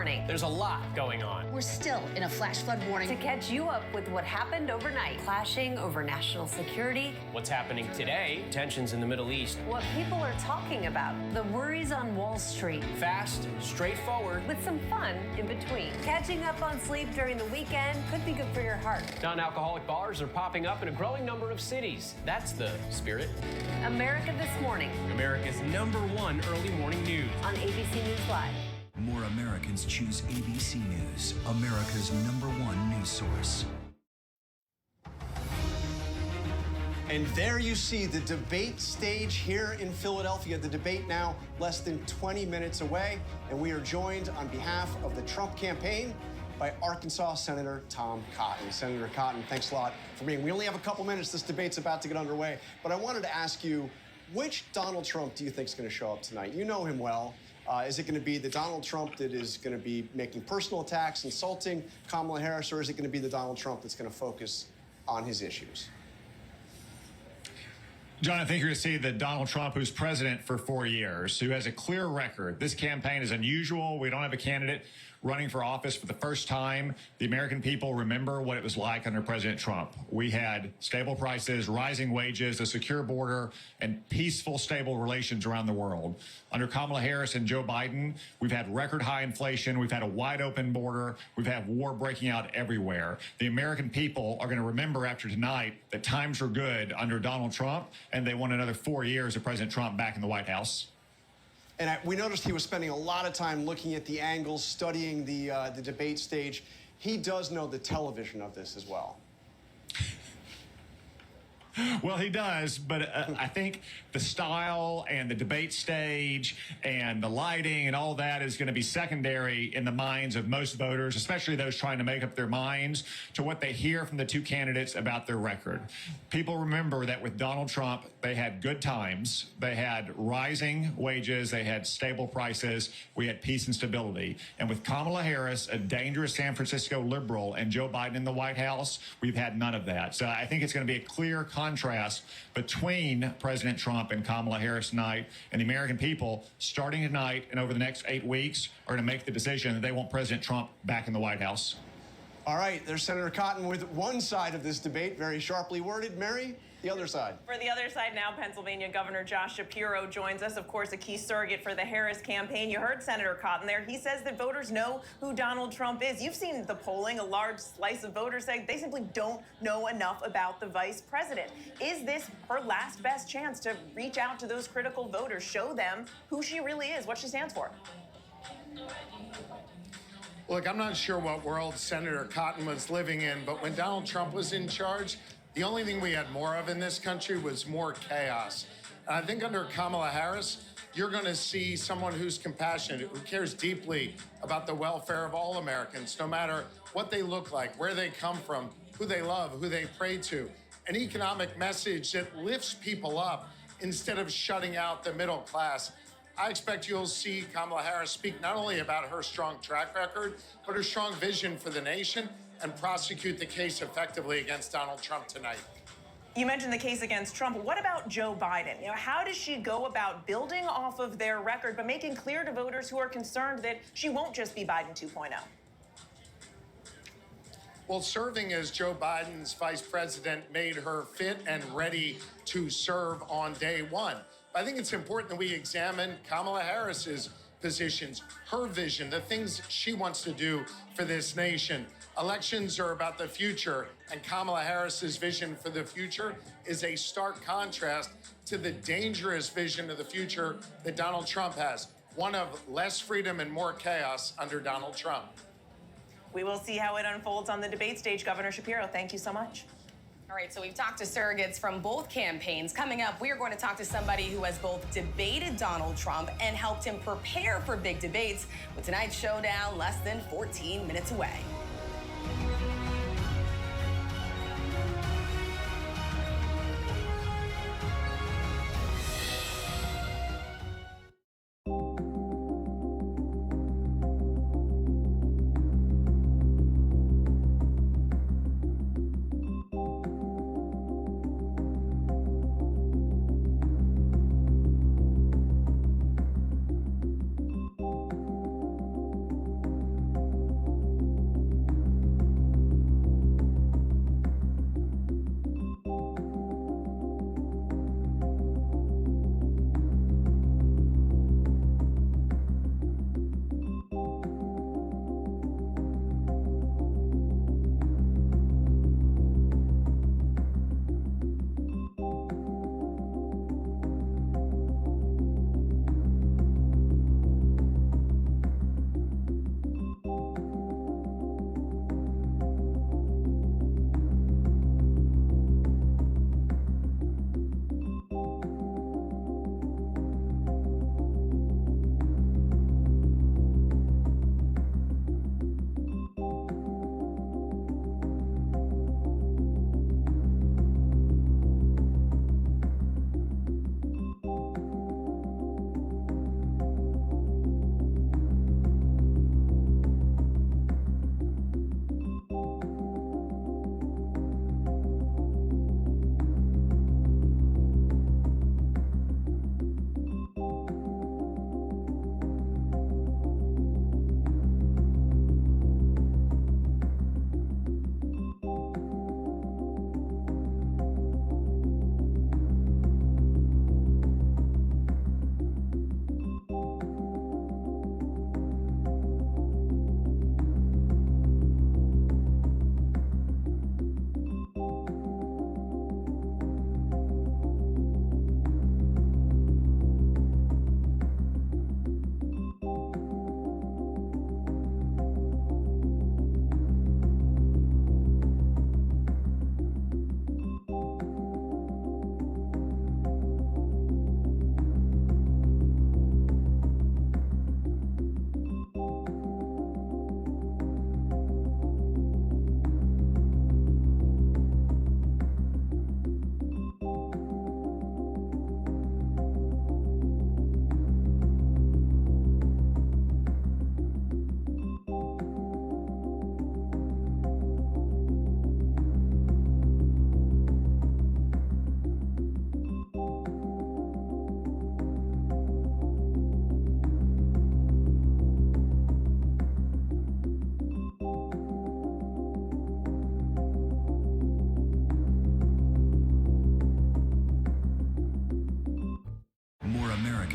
morning. There's a lot going on. We're still in a flash flood warning. To catch you up with what happened overnight, clashing over national security, What's happening today, tensions in the Middle East. what people are talking about, the worries on Wall Street, Fast, straightforward. with some fun in between. Catching up on sleep during the weekend could be good for your heart. Non-alcoholic bars are popping up in a growing number of cities. That's the spirit. America This Morning America's #1 early morning news. on ABC News Live. More Americans choose ABC News, America's #1 news source. And there you see the debate stage here in Philadelphia. The debate now less than 20 minutes away. And we are joined on behalf of the Trump campaign by Arkansas Senator Tom Cotton. Senator Cotton, thanks a lot for being. We only have a couple minutes. This debate's about to get underway. But I wanted to ask you, which Donald Trump do you think is going to show up tonight? You know him well. Is it going to be the Donald Trump that is going to be making personal attacks, insulting Kamala Harris, or is it going to be the Donald Trump that's going to focus on his issues? John, I think you're going to see the Donald Trump who's president for 4 years, who has a clear record. This campaign is unusual. We don't have a candidate running for office for the first time. The American people remember what it was like under President Trump. We had stable prices, rising wages, a secure border, and peaceful, stable relations around the world. Under Kamala Harris and Joe Biden, we've had record high inflation. We've had a wide open border. We've had war breaking out everywhere. The American people are going to remember after tonight that times were good under Donald Trump, and they want another 4 years of President Trump back in the White House. And we noticed he was spending a lot of time looking at the angles, studying the debate stage. He does know the television of this as well. Well, he does, but I think the style and the debate stage and the lighting and all that is going to be secondary in the minds of most voters, especially those trying to make up their minds to what they hear from the two candidates about their record. People remember that with Donald Trump, they had good times, they had rising wages, they had stable prices, we had peace and stability. And with Kamala Harris, a dangerous San Francisco liberal, and Joe Biden in the White House, we've had none of that. So I think it's going to be a clear contrast between President Trump and Kamala Harris tonight, and the American people, starting tonight and over the next 8 weeks, are going to make the decision that they want President Trump back in the White House. All right, there's Senator Cotton with one side of this debate, very sharply worded. Mary, the other side. For the other side now, Pennsylvania Governor Josh Shapiro joins us, of course, a key surrogate for the Harris campaign. You heard Senator Cotton there. He says that voters know who Donald Trump is. You've seen the polling. A large slice of voters say they simply don't know enough about the vice president. Is this her last best chance to reach out to those critical voters, show them who she really is, what she stands for? Look, I'm not sure what world Senator Cotton was living in, but when Donald Trump was in charge, the only thing we had more of in this country was more chaos. And I think under Kamala Harris, you're going to see someone who's compassionate, who cares deeply about the welfare of all Americans, no matter what they look like, where they come from, who they love, who they pray to. An economic message that lifts people up instead of shutting out the middle class. I expect you'll see Kamala Harris speak not only about her strong track record, but her strong vision for the nation and prosecute the case effectively against Donald Trump tonight. You mentioned the case against Trump. What about Joe Biden? How does she go about building off of their record, but making clear to voters who are concerned that she won't just be Biden 2.0? Well, serving as Joe Biden's vice president made her fit and ready to serve on day one. I think it's important that we examine Kamala Harris's positions, her vision, the things she wants to do for this nation. Elections are about the future, and Kamala Harris's vision for the future is a stark contrast to the dangerous vision of the future that Donald Trump has, one of less freedom and more chaos under Donald Trump. We will see how it unfolds on the debate stage. Governor Shapiro, thank you so much. All right, so we've talked to surrogates from both campaigns. Coming up, we are going to talk to somebody who has both debated Donald Trump and helped him prepare for big debates, with tonight's showdown less than 14 minutes away.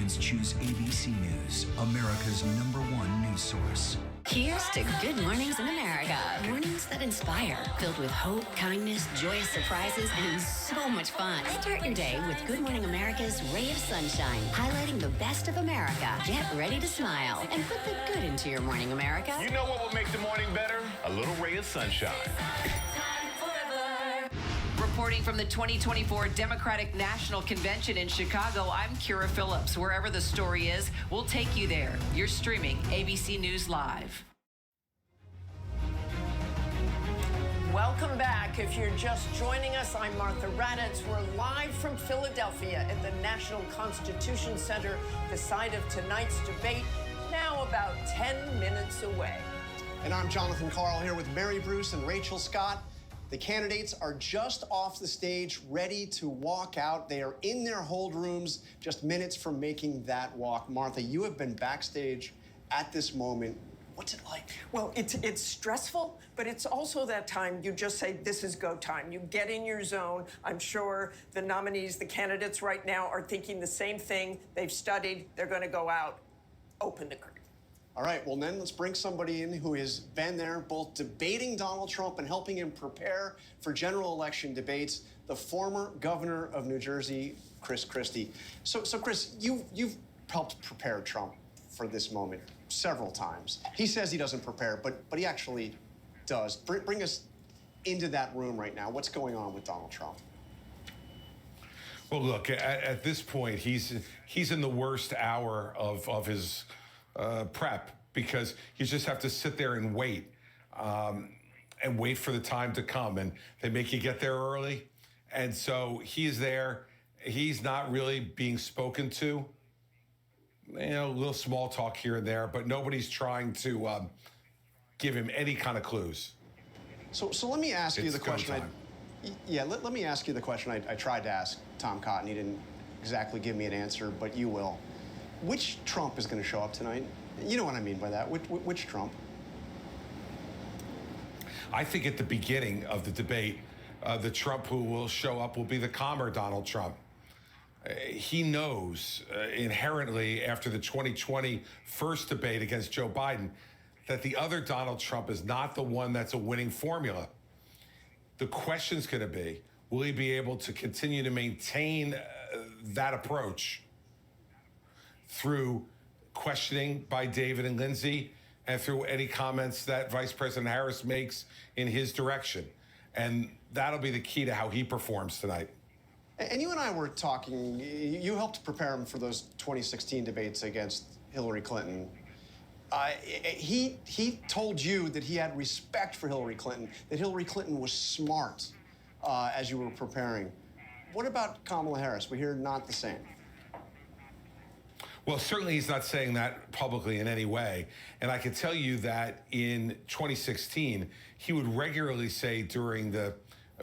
Americans choose ABC News, America's #1 news source. Here's to Good Mornings in America. Mornings that inspire, filled with hope, kindness, joyous surprises, and so much fun. Start your day with Good Morning America's Ray of Sunshine, highlighting the best of America. Get ready to smile and put the good into your morning, America. You know what will make the morning better? A little ray of sunshine. Reporting from the 2024 Democratic National Convention in Chicago, I'm Kira Phillips. Wherever the story is, we'll take you there. You're streaming ABC News Live. Welcome back. If you're just joining us, I'm Martha Raddatz. We're live from Philadelphia at the National Constitution Center, the site of tonight's debate, now about 10 minutes away. And I'm Jonathan Carl here with Mary Bruce and Rachel Scott. The candidates are just off the stage, ready to walk out. They are in their hold rooms, just minutes from making that walk. Martha, you have been backstage at this moment. What's it like? Well, it's stressful, but it's also that time you just say, this is go time. You get in your zone. I'm sure the nominees, the candidates right now are thinking the same thing. They've studied. They're going to go out, open the curtain. All right, well then let's bring somebody in who has been there both debating Donald Trump and helping him prepare for general election debates, the former governor of New Jersey, Chris Christie. So Chris, you've helped prepare Trump for this moment several times. He says he doesn't prepare, but he actually does. Bring us into that room right now. What's going on with Donald Trump? Well, look, at this point, he's in the worst hour of his prep, because you just have to sit there and wait for the time to come, and they make you get there early. And so he's there. He's not really being spoken to. A little small talk here and there, but nobody's trying to give him any kind of clues. So let me ask you the question. Let me ask you the question I tried to ask Tom Cotton. He didn't exactly give me an answer, but you will. Which Trump is going to show up tonight? You know what I mean by that. Which Trump? I think at the beginning of the debate, the Trump who will show up will be the calmer Donald Trump. He knows inherently after the 2020 first debate against Joe Biden that the other Donald Trump is not the one that's a winning formula. The question's going to be, will he be able to continue to maintain that approach through questioning by David and Lindsay and through any comments that Vice President Harris makes in his direction? And that'll be the key to how he performs tonight. And you and I were talking, you helped prepare him for those 2016 debates against Hillary Clinton. He told you that he had respect for Hillary Clinton, that Hillary Clinton was smart as you were preparing. What about Kamala Harris? We hear not the same. Well, certainly he's not saying that publicly in any way. And I can tell you that in 2016, he would regularly say during the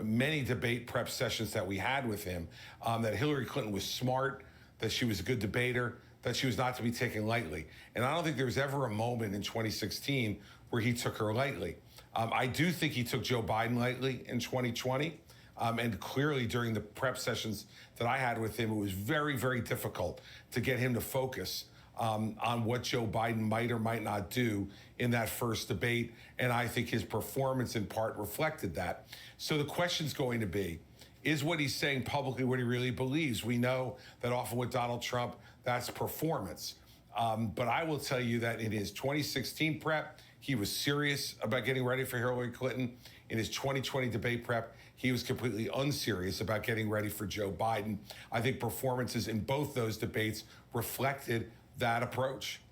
many debate prep sessions that we had with him that Hillary Clinton was smart, that she was a good debater, that she was not to be taken lightly. And I don't think there was ever a moment in 2016 where he took her lightly. I do think he took Joe Biden lightly in 2020. And clearly during the prep sessions that I had with him, it was very, very difficult to get him to focus on what Joe Biden might or might not do in that first debate. And I think his performance in part reflected that. So the question's going to be, is what he's saying publicly what he really believes? We know that often with Donald Trump, that's performance. But I will tell you that in his 2016 prep, he was serious about getting ready for Hillary Clinton. In his 2020 debate prep, he was completely unserious about getting ready for Joe Biden. I think performances in both those debates reflected that approach.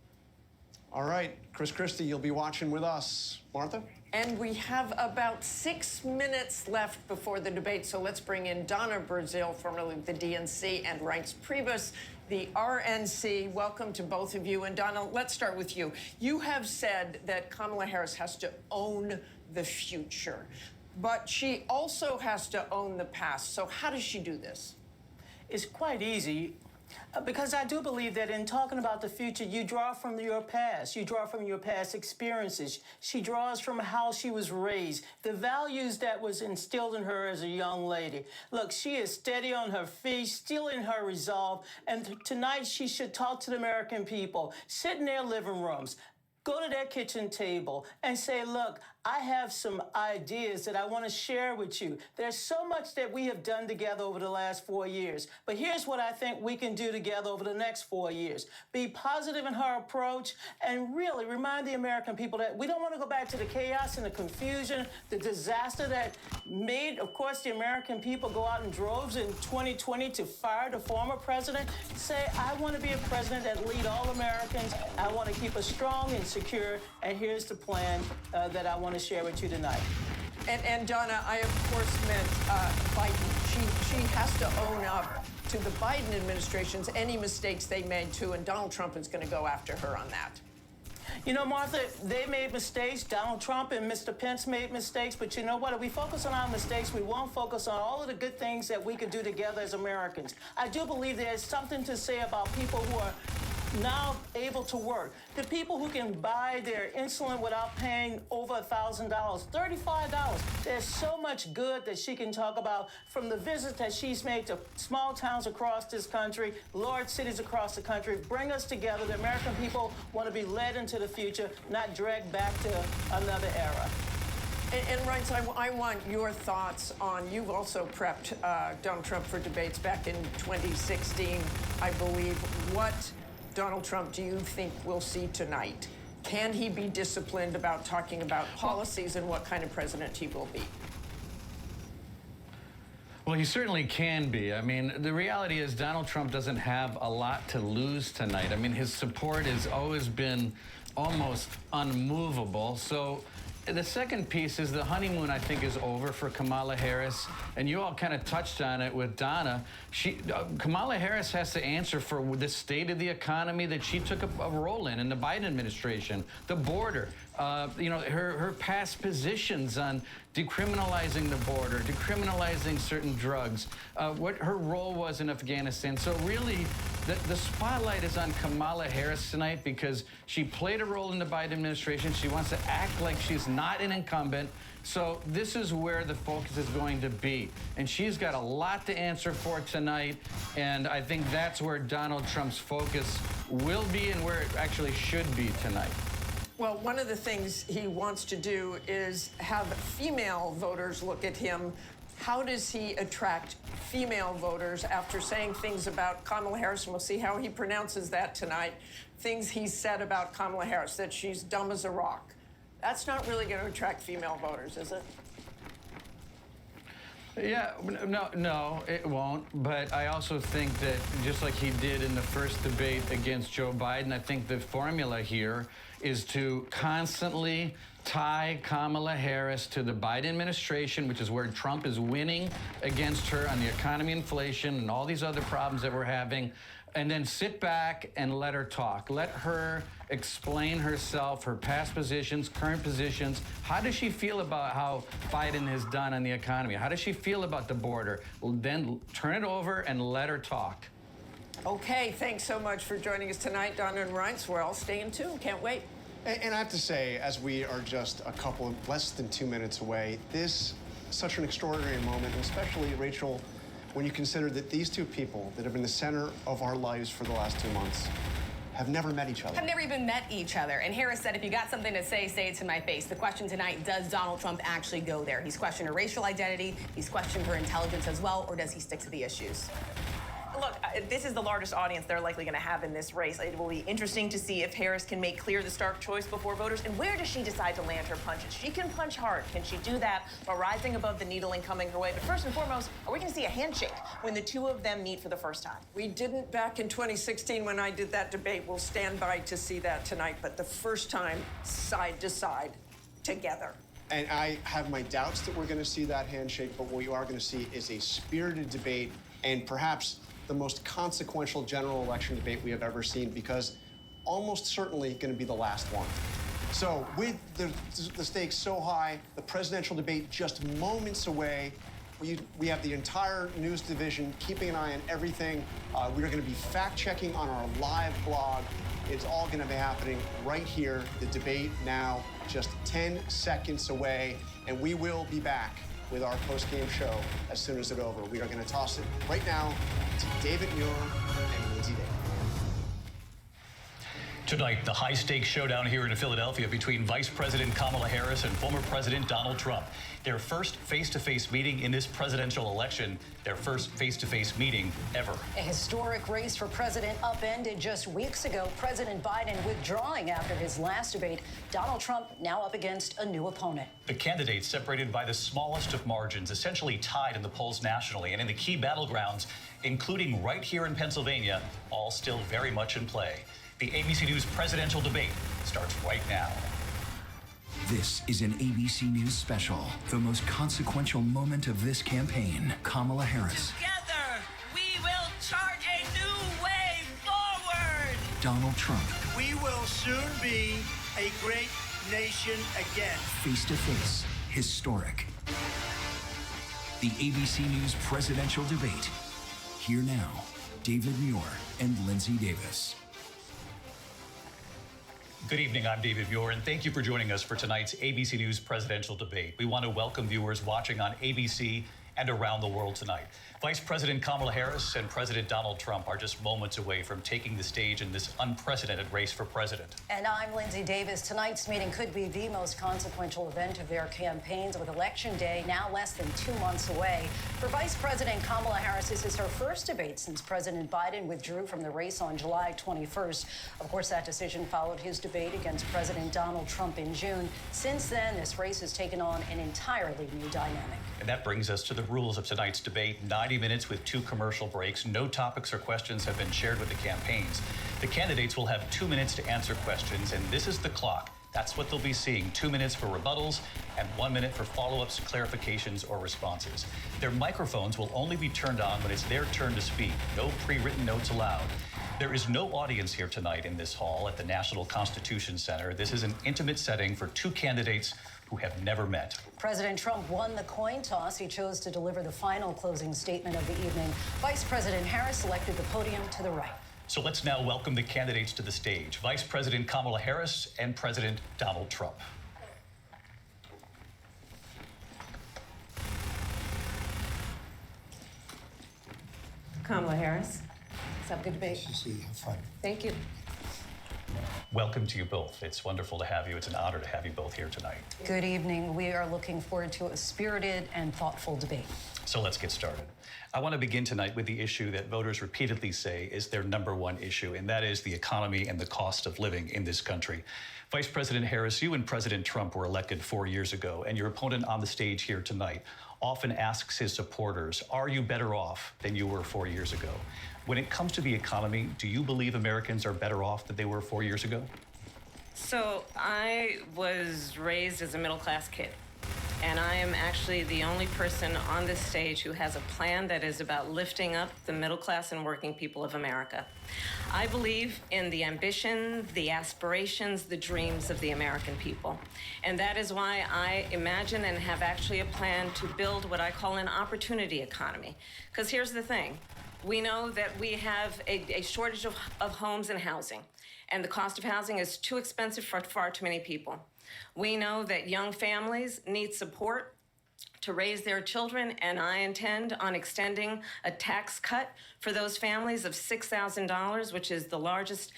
All right, Chris Christie, you'll be watching with us. Martha? And we have about 6 minutes left before the debate, so let's bring in Donna Brazil, formerly of the DNC, and Reince Priebus, the RNC. Welcome to both of you. And Donna, let's start with you. You have said that Kamala Harris has to own the future, but she also has to own the past. So how does she do this? It's quite easy. Because I do believe that in talking about the future, you draw from your past. You draw from your past experiences. She draws from how she was raised, the values that was instilled in her as a young lady. Look, she is steady on her feet, still in her resolve, and tonight she should talk to the American people, sit in their living rooms, go to their kitchen table and say, look, I have some ideas that I want to share with you. There's so much that we have done together over the last 4 years, but here's what I think we can do together over the next 4 years. Be positive in her approach and really remind the American people that we don't want to go back to the chaos and the confusion, the disaster that made, of course, the American people go out in droves in 2020 to fire the former president. Say, I want to be a president that lead all Americans. I want to keep us strong and secure, and here's the plan that I want to share with you tonight. And Donna, I of course meant Biden. She has to own up to the Biden administration's any mistakes they made too, and Donald Trump is going to go after her on that. You know, Martha, they made mistakes. Donald Trump and Mr. Pence made mistakes. But you know what? If we focus on our mistakes, we won't focus on all of the good things that we can do together as Americans. I do believe there's something to say about people who are now able to work. The people who can buy their insulin without paying over $1,000, $35. There's so much good that she can talk about from the visits that she's made to small towns across this country, large cities across the country. Bring us together. The American people want to be led into the future, not dragged back to another era. And Reince, I want your thoughts on, you've also prepped Donald Trump for debates back in 2016, I believe. What Donald Trump do you think we'll see tonight? Can he be disciplined about talking about policies and what kind of president he will be? Well, he certainly can be. I mean, the reality is Donald Trump doesn't have a lot to lose tonight. I mean, his support has always been almost unmovable. So the second piece is the honeymoon, I think, is over for Kamala Harris. And you all kind of touched on it with Donna. Kamala Harris has to answer for the state of the economy that she took a role in the Biden administration, the border, you know, her past positions on decriminalizing the border, decriminalizing certain drugs, what her role was in Afghanistan. So really, the spotlight is on Kamala Harris tonight because she played a role in the Biden administration. She wants to act like she's not an incumbent. So this is where the focus is going to be. And she's got a lot to answer for tonight. And I think that's where Donald Trump's focus will be and where it actually should be tonight. Well, one of the things he wants to do is have female voters look at him. How does he attract female voters after saying things about Kamala Harris? And we'll see how he pronounces that tonight. Things he said about Kamala Harris, that she's dumb as a rock. That's not really going to attract female voters, is it? Yeah, no, it won't. But I also think that just like he did in the first debate against Joe Biden, I think the formula here is to constantly tie Kamala Harris to the Biden administration, which is where Trump is winning against her on the economy, inflation, and all these other problems that we're having, and then sit back and let her talk. Let her explain herself, her past positions, current positions. How does she feel about how Biden has done on the economy? How does she feel about the border? Well, then turn it over and let her talk. Okay, thanks so much for joining us tonight, Donna and Reince. We're all staying tuned. Can't wait. And I have to say, as we are just less than 2 minutes away, this is such an extraordinary moment, and especially, Rachel, when you consider that these two people that have been the center of our lives for the last 2 months have never met each other. Have never even met each other. And Harris said, if you got something to say it to my face. The question tonight, does Donald Trump actually go there? He's questioned her racial identity, he's questioned her intelligence as well, or does he stick to the issues? Look, this is the largest audience they're likely going to have in this race. It will be interesting to see if Harris can make clear the stark choice before voters. And where does she decide to land her punches? She can punch hard. Can she do that while rising above the needling coming her way? But first and foremost, are we going to see a handshake when the two of them meet for the first time? We didn't back in 2016 when I did that debate. We'll stand by to see that tonight. But the first time, side to side, together. And I have my doubts that we're going to see that handshake, but what you are going to see is a spirited debate and perhaps the most consequential general election debate we have ever seen, because almost certainly going to be the last one. So with the stakes so high, the presidential debate just moments away, We have the entire news division keeping an eye on everything. We are going to be fact-checking on our live blog. It's all going to be happening right here. The debate now just 10 seconds away, and we will be back with our post-game show as soon as it's over. We are going to toss it right now to David Muir and Lindsay Davis. Tonight, the high-stakes showdown here in Philadelphia between Vice President Kamala Harris and former President Donald Trump. Their first face-to-face meeting in this presidential election, their first face-to-face meeting ever. A historic race for president upended just weeks ago. President Biden withdrawing after his last debate. Donald Trump now up against a new opponent. The candidates separated by the smallest of margins, essentially tied in the polls nationally and in the key battlegrounds, including right here in Pennsylvania, all still very much in play. The ABC News presidential debate starts right now. This is an ABC News special. The most consequential moment of this campaign. Kamala Harris. Together, we will chart a new way forward. Donald Trump. We will soon be a great nation again. Face to face. Historic. The ABC News presidential debate. Here now, David Muir and Lindsay Davis. Good evening, I'm David Muir, and thank you for joining us for tonight's ABC News presidential debate. We want to welcome viewers watching on ABC and around the world tonight. Vice President Kamala Harris and President Donald Trump are just moments away from taking the stage in this unprecedented race for president. And I'm Lindsay Davis. Tonight's meeting could be the most consequential event of their campaigns, with Election Day now less than 2 months away. For Vice President Kamala Harris, this is her first debate since President Biden withdrew from the race on July 21st. Of course, that decision followed his debate against President Donald Trump in June. Since then, this race has taken on an entirely new dynamic. And that brings us to the rules of tonight's debate. 90 minutes with 2 commercial breaks. No topics or questions have been shared with the campaigns. The candidates will have 2 minutes to answer questions, and this is the clock. That's what they'll be seeing. 2 minutes for rebuttals and 1 minute for follow-ups, clarifications, or responses. Their microphones will only be turned on when it's their turn to speak. No pre-written notes allowed. There is no audience here tonight in this hall at the National Constitution Center. This is an intimate setting for 2 candidates who have never met. President Trump won the coin toss. He chose to deliver the final closing statement of the evening. Vice President Harris selected the podium to the right. So let's now welcome the candidates to the stage. Vice President Kamala Harris and President Donald Trump. Kamala Harris. Let's have a good debate. See you. Have fun. Thank you. Welcome to you both. It's wonderful to have you. It's an honor to have you both here tonight. Good evening. We are looking forward to a spirited and thoughtful debate. So let's get started. I want to begin tonight with the issue that voters repeatedly say is their #1 issue, and that is the economy and the cost of living in this country. Vice President Harris, you and President Trump were elected 4 years ago, and your opponent on the stage here tonight often asks his supporters, are you better off than you were 4 years ago? When it comes to the economy, do you believe Americans are better off than they were 4 years ago? So I was raised as a middle-class kid, and I am actually the only person on this stage who has a plan that is about lifting up the middle class and working people of America. I believe in the ambition, the aspirations, the dreams of the American people. And that is why I imagine and have actually a plan to build what I call an opportunity economy. Because here's the thing. We know that we have a shortage of homes and housing, and the cost of housing is too expensive for far too many people. We know that young families need support to raise their children, and I intend on extending a tax cut for those families of $6,000, which is the largest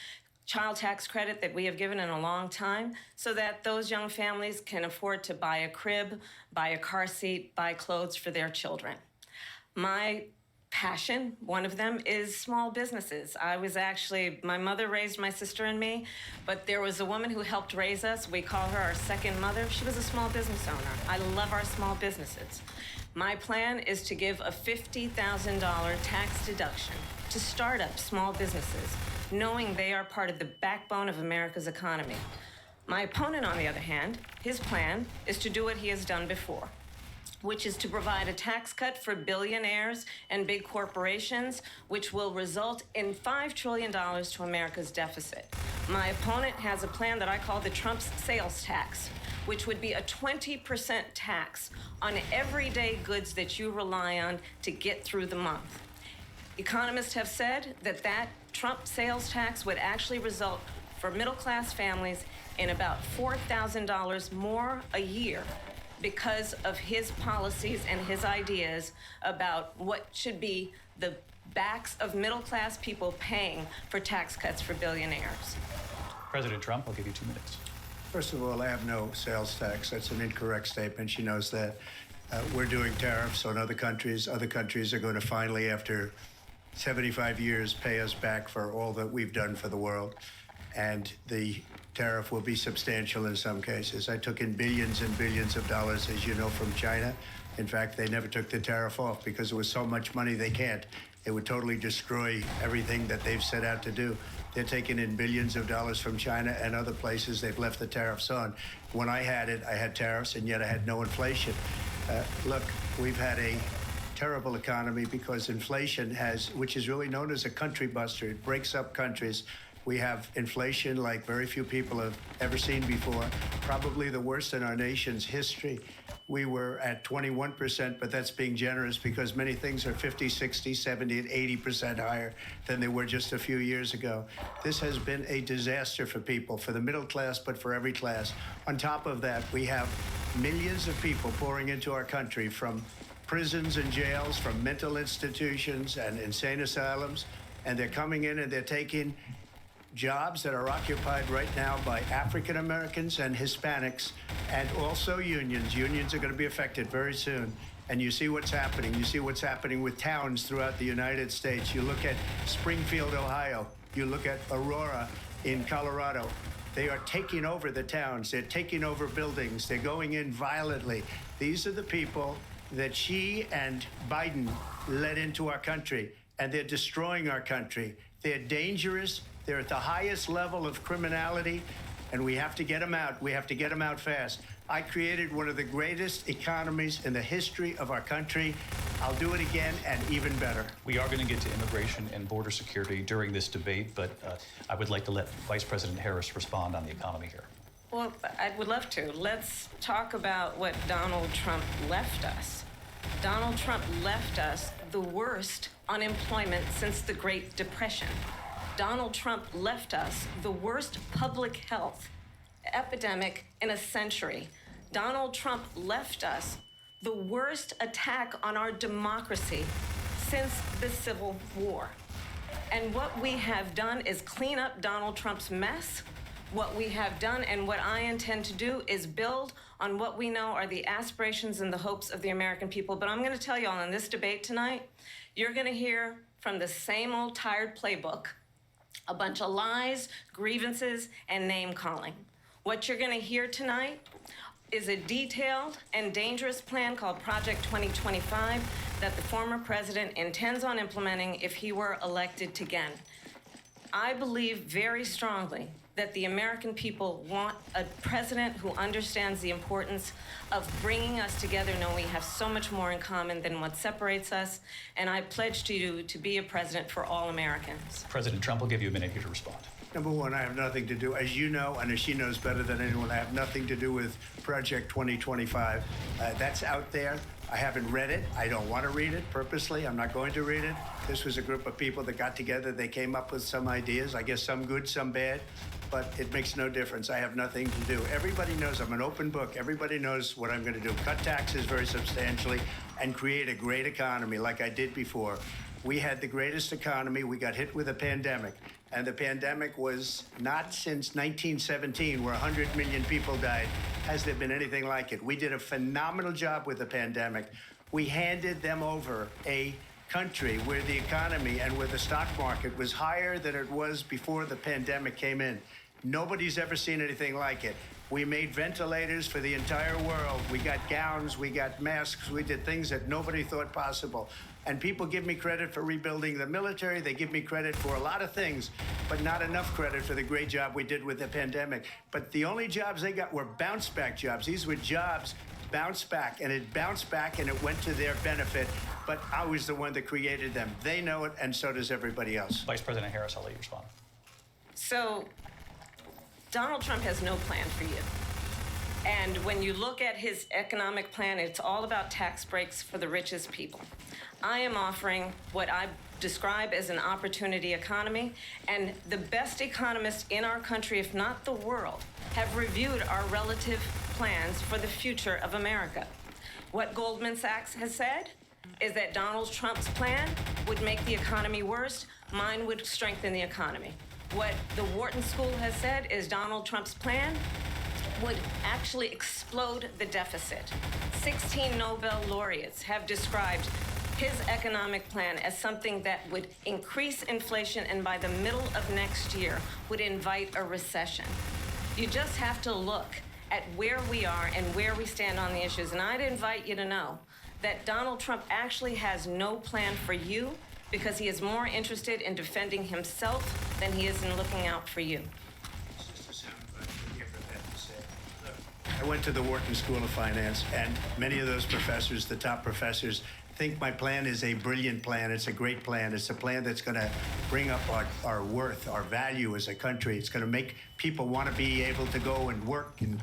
child tax credit that we have given in a long time, so that those young families can afford to buy a crib, buy a car seat, buy clothes for their children. My passion, one of them, is small businesses. My mother raised my sister and me, but there was a woman who helped raise us. We call her our second mother. She was a small business owner. I love our small businesses. My plan is to give a $50,000 tax deduction to start up small businesses, knowing they are part of the backbone of America's economy. My opponent, on the other hand, his plan is to do what he has done before. which is to provide a tax cut for billionaires and big corporations, which will result in $5 trillion to America's deficit. My opponent has a plan that I call the Trump's sales tax, which would be a 20% tax on everyday goods that you rely on to get through the month. Economists have said that that Trump sales tax would actually result for middle-class families in about $4,000 more a year because of his policies and his ideas about what should be the backs of middle-class people paying for tax cuts for billionaires. President Trump, I'll give you 2 minutes. First of all, I have no sales tax. That's an incorrect statement. She knows that. We're doing tariffs on other countries. Other countries are going to finally, after 75 years, pay us back for all that we've done for the world. And the tariff will be substantial in some cases. I took in billions and billions of dollars, as you know, from China. In fact, they never took the tariff off because there was so much money they can't. It would totally destroy everything that they've set out to do. They're taking in billions of dollars from China and other places. They've left the tariffs on. When I had it, I had tariffs, and yet I had no inflation. Look, we've had a terrible economy because inflation has, which is really known as a country buster. It breaks up countries. We have inflation like very few people have ever seen before, probably the worst in our nation's history. We were at 21%, but that's being generous because many things are 50, 60, 70, and 80% higher than they were just a few years ago. This has been a disaster for people, for the middle class, but for every class. On top of that, we have millions of people pouring into our country from prisons and jails, from mental institutions and insane asylums, and they're coming in and they're taking jobs that are occupied right now by African Americans and Hispanics, and also unions. Unions are going to be affected very soon. And you see what's happening. You see what's happening with towns throughout the United States. You look at Springfield, Ohio. You look at Aurora in Colorado. They are taking over the towns. They're taking over buildings. They're going in violently. These are the people that Xi and Biden led into our country, and they're destroying our country. They're dangerous. They're at the highest level of criminality, and we have to get them out. We have to get them out fast. I created one of the greatest economies in the history of our country. I'll do it again and even better. We are going to get to immigration and border security during this debate, but I would like to let Vice President Harris respond on the economy here. Well, I would love to. Let's talk about what Donald Trump left us. Donald Trump left us the worst unemployment since the Great Depression. Donald Trump left us the worst public health epidemic in a century. Donald Trump left us the worst attack on our democracy since the Civil War. And what we have done is clean up Donald Trump's mess. What we have done and what I intend to do is build on what we know are the aspirations and the hopes of the American people. But I'm going to tell you all in this debate tonight, you're going to hear from the same old tired playbook, a bunch of lies, grievances, and name-calling. What you're going to hear tonight is a detailed and dangerous plan called Project 2025 that the former president intends on implementing if he were elected again. I believe very strongly that the American people want a president who understands the importance of bringing us together, knowing we have so much more in common than what separates us. And I pledge to you to be a president for all Americans. President Trump will give you a minute here to respond. Number one, I have nothing to do, as you know, and as she knows better than anyone, I have nothing to do with Project 2025. That's out there. I haven't read it. I don't want to read it purposely. I'm not going to read it. This was a group of people that got together. They came up with some ideas, I guess some good, some bad, but it makes no difference. I have nothing to do. Everybody knows I'm an open book. Everybody knows what I'm going to do. Cut taxes very substantially and create a great economy like I did before. We had the greatest economy. We got hit with a pandemic. And the pandemic was not since 1917, where 100 million people died, has there been anything like it. We did a phenomenal job with the pandemic. We handed them over a country where the economy and where the stock market was higher than it was before the pandemic came in. Nobody's ever seen anything like it. We made ventilators for the entire world. We got gowns, we got masks, we did things that nobody thought possible. And people give me credit for rebuilding the military. They give me credit for a lot of things, but not enough credit for the great job we did with the pandemic. But the only jobs they got were bounce back jobs. These were jobs bounced back, and it bounced back, and it went to their benefit. But I was the one that created them. They know it, and so does everybody else. Vice President Harris, I'll let you respond. So, Donald Trump has no plan for you. And when you look at his economic plan, it's all about tax breaks for the richest people. I am offering what I describe as an opportunity economy, and the best economists in our country, if not the world, have reviewed our relative plans for the future of America. What Goldman Sachs has said is that Donald Trump's plan would make the economy worse, mine would strengthen the economy. What the Wharton School has said is Donald Trump's plan would actually explode the deficit. 16 Nobel laureates have described his economic plan as something that would increase inflation and by the middle of next year would invite a recession. You just have to look at where we are and where we stand on the issues. And I'd invite you to know that Donald Trump actually has no plan for you because he is more interested in defending himself than he is in looking out for you. I went to the Wharton School of Finance, and many of those professors, the top professors, think my plan is a brilliant plan. It's a great plan. It's a plan that's going to bring up our worth, our value as a country. It's going to make people want to be able to go and work and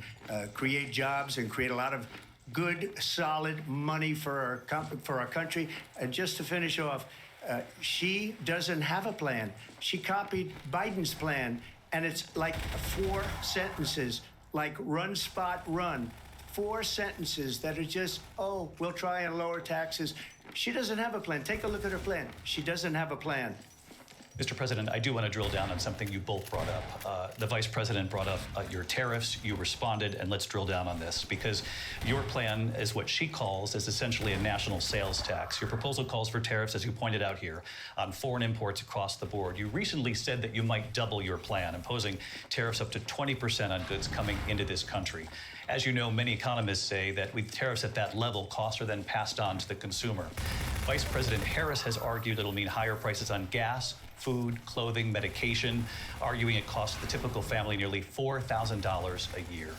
create jobs and create a lot of good, solid money for our country. And just to finish off, she doesn't have a plan. She copied Biden's plan, and it's like 4 sentences, like run, spot, run. 4 sentences that are just, oh, we'll try and lower taxes. She doesn't have a plan. Take a look at her plan. She doesn't have a plan. Mr. President, I do want to drill down on something you both brought up. The Vice President brought up your tariffs. You responded, and let's drill down on this, because your plan is what she calls is essentially a national sales tax. Your proposal calls for tariffs, as you pointed out here, on foreign imports across the board. You recently said that you might double your plan, imposing tariffs up to 20% on goods coming into this country. As you know, many economists say that with tariffs at that level, costs are then passed on to the consumer. Vice President Harris has argued it'll mean higher prices on gas, food, clothing, medication, arguing it costs the typical family nearly $4,000 a year.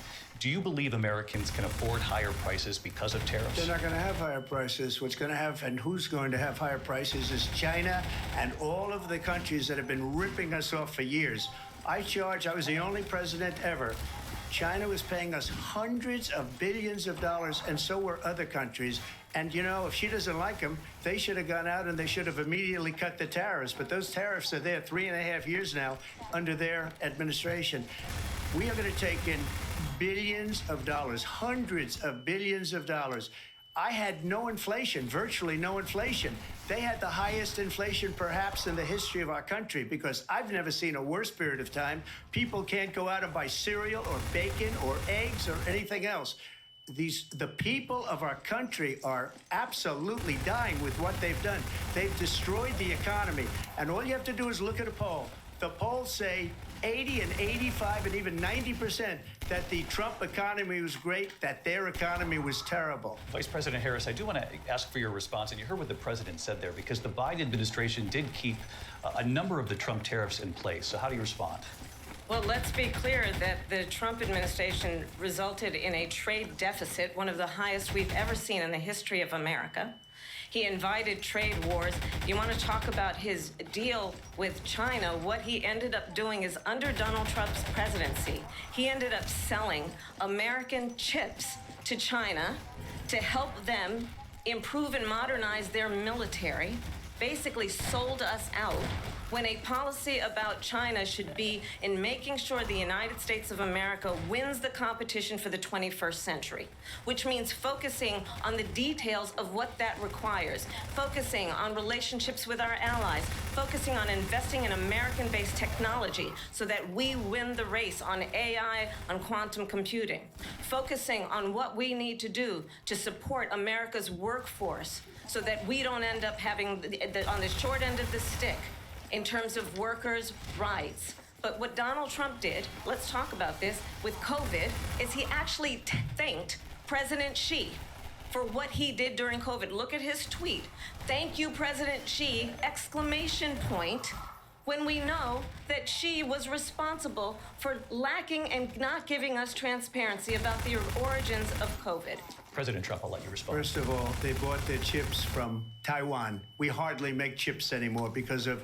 Do you believe Americans can afford higher prices because of tariffs? They're not going to have higher prices. What's going to have, and who's going to have higher prices, is China and all of the countries that have been ripping us off for years. I was the only president ever. China was paying us hundreds of billions of dollars, and so were other countries. And, you know, if she doesn't like them, they should have gone out and they should have immediately cut the tariffs. But those tariffs are there 3.5 years now under their administration. We are going to take in billions of dollars, hundreds of billions of dollars. I had no inflation, virtually no inflation. They had the highest inflation perhaps in the history of our country, because I've never seen a worse period of time. People can't go out and buy cereal or bacon or eggs or anything else. The people of our country are absolutely dying with what they've done. They've destroyed the economy. And all you have to do is look at a poll. The polls say 80 and 85 and even 90% that the Trump economy was great, that their economy was terrible. Vice President Harris, I do want to ask for your response, and you heard what the president said there, because the Biden administration did keep a number of the Trump tariffs in place. So how do you respond? Well, let's be clear that the Trump administration resulted in a trade deficit, one of the highest we've ever seen in the history of America. He invited trade wars. You want to talk about his deal with China? What he ended up doing is, under Donald Trump's presidency, he ended up selling American chips to China to help them improve and modernize their military, basically sold us out, when a policy about China should be in making sure the United States of America wins the competition for the 21st century, which means focusing on the details of what that requires, focusing on relationships with our allies, focusing on investing in American-based technology so that we win the race on AI, on quantum computing, focusing on what we need to do to support America's workforce so that we don't end up having on the short end of the stick in terms of workers' rights. But what Donald Trump did, let's talk about this, with COVID, is he actually thanked President Xi for what he did during COVID. Look at his tweet. Thank you, President Xi, exclamation point, when we know that Xi was responsible for lacking and not giving us transparency about the origins of COVID. President Trump, I'll let you respond. First of all, they bought their chips from Taiwan. We hardly make chips anymore because of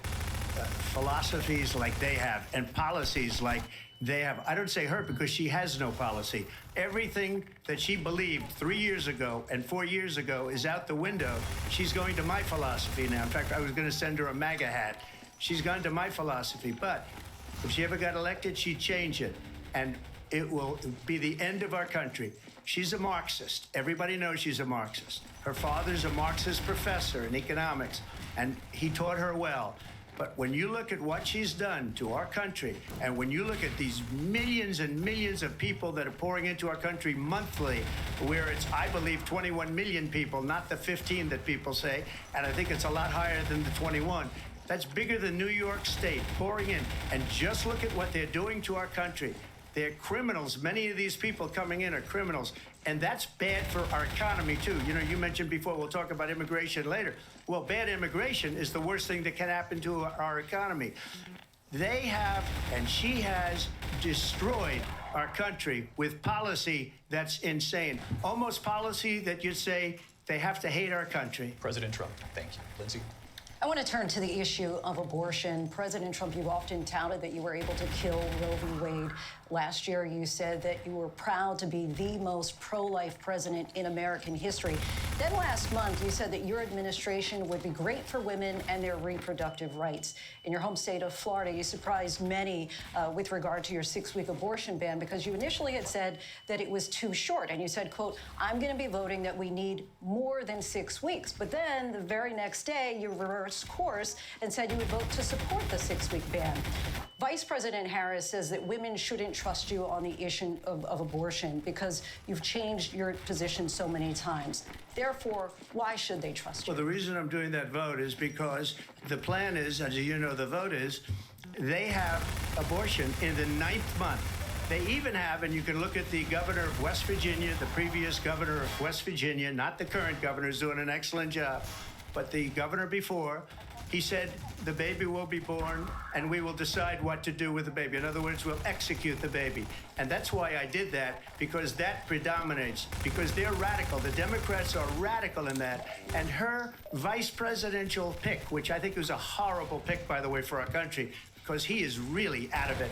philosophies like they have and policies like they have. I don't say her because she has no policy. Everything that she believed 3 years ago and 4 years ago is out the window. She's going to my philosophy now. In fact, I was going to send her a MAGA hat. She's gone to my philosophy. But if she ever got elected, she'd change it. And it will be the end of our country. She's a Marxist. Everybody knows she's a Marxist. Her father's a Marxist professor in economics, and he taught her well. But when you look at what she's done to our country, and when you look at these millions and millions of people that are pouring into our country monthly, where it's, I believe, 21 million people, not the 15 that people say, and I think it's a lot higher than the 21. That's bigger than New York State pouring in. And just look at what they're doing to our country. They're criminals. Many of these people coming in are criminals. And that's bad for our economy, too. You know, you mentioned before, we'll talk about immigration later. Well, bad immigration is the worst thing that can happen to our economy. They have, and she has, destroyed our country with policy that's insane. Almost policy that you'd say they have to hate our country. President Trump, thank you. Lindsay? I want to turn to the issue of abortion. President Trump, you've often touted that you were able to kill Roe v. Wade. Last year, you said that you were proud to be the most pro-life president in American history. Then last month, you said that your administration would be great for women and their reproductive rights. In your home state of Florida, you surprised many with regard to your 6-week abortion ban because you initially had said that it was too short. And you said, quote, I'm going to be voting that we need more than 6 weeks. But then the very next day, you reversed course and said you would vote to support the 6-week ban. Vice President Harris says that women shouldn't trust you on the issue of abortion because you've changed your position so many times. Therefore, why should they trust you? Well, the reason I'm doing that vote is because the plan is, as you know, the vote is, they have abortion in the 9th month. They even have, and you can look at the governor of West Virginia, the previous governor of West Virginia, not the current governor, is doing an excellent job, but the governor before, he said the baby will be born and we will decide what to do with the baby. In other words, we'll execute the baby. And that's why I did that, because that predominates, because they're radical. The Democrats are radical in that. And her vice presidential pick, which I think was a horrible pick, by the way, for our country, because he is really out of it.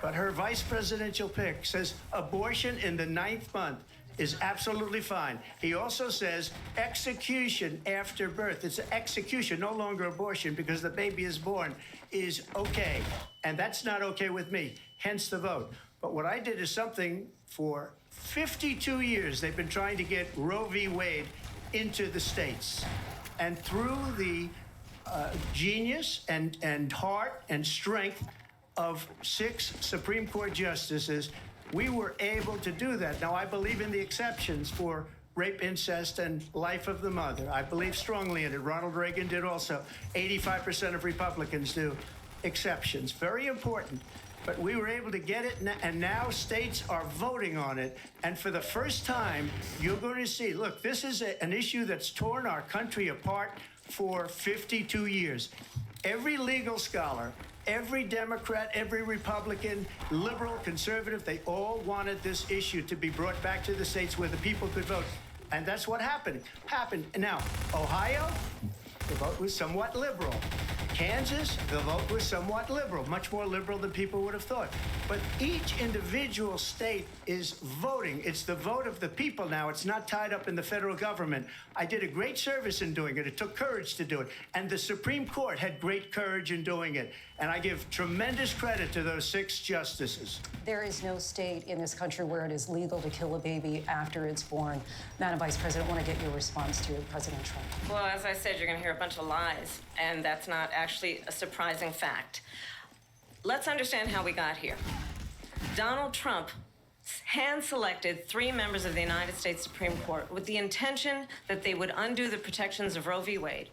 But her vice presidential pick says abortion in the 9th month is absolutely fine. He also says execution after birth. It's an execution, no longer abortion, because the baby is born, is okay. And that's not okay with me, hence the vote. But what I did is something for 52 years, they've been trying to get Roe v. Wade into the states. And through the genius and heart and strength of 6 Supreme Court justices, we were able to do that. Now, I believe in the exceptions for rape, incest, and life of the mother. I believe strongly in it. Ronald Reagan did also. 85% of Republicans do. Exceptions. Very important. But we were able to get it, and now states are voting on it. And for the first time, you're going to see, look, this is an issue that's torn our country apart for 52 years. Every legal scholar, every Democrat, every Republican, liberal, conservative, they all wanted this issue to be brought back to the states where the people could vote. And that's what happened. Now, Ohio, the vote was somewhat liberal. Kansas, the vote was somewhat liberal, much more liberal than people would have thought. But each individual state is voting. It's the vote of the people now. It's not tied up in the federal government. I did a great service in doing it. It took courage to do it. And the Supreme Court had great courage in doing it. And I give tremendous credit to those 6 justices. There is no state in this country where it is legal to kill a baby after it's born. Madam Vice President, I want to get your response to President Trump. Well, as I said, you're going to hear a bunch of lies, and that's not actually a surprising fact. Let's understand how we got here. Donald Trump hand-selected 3 members of the United States Supreme Court with the intention that they would undo the protections of Roe v. Wade.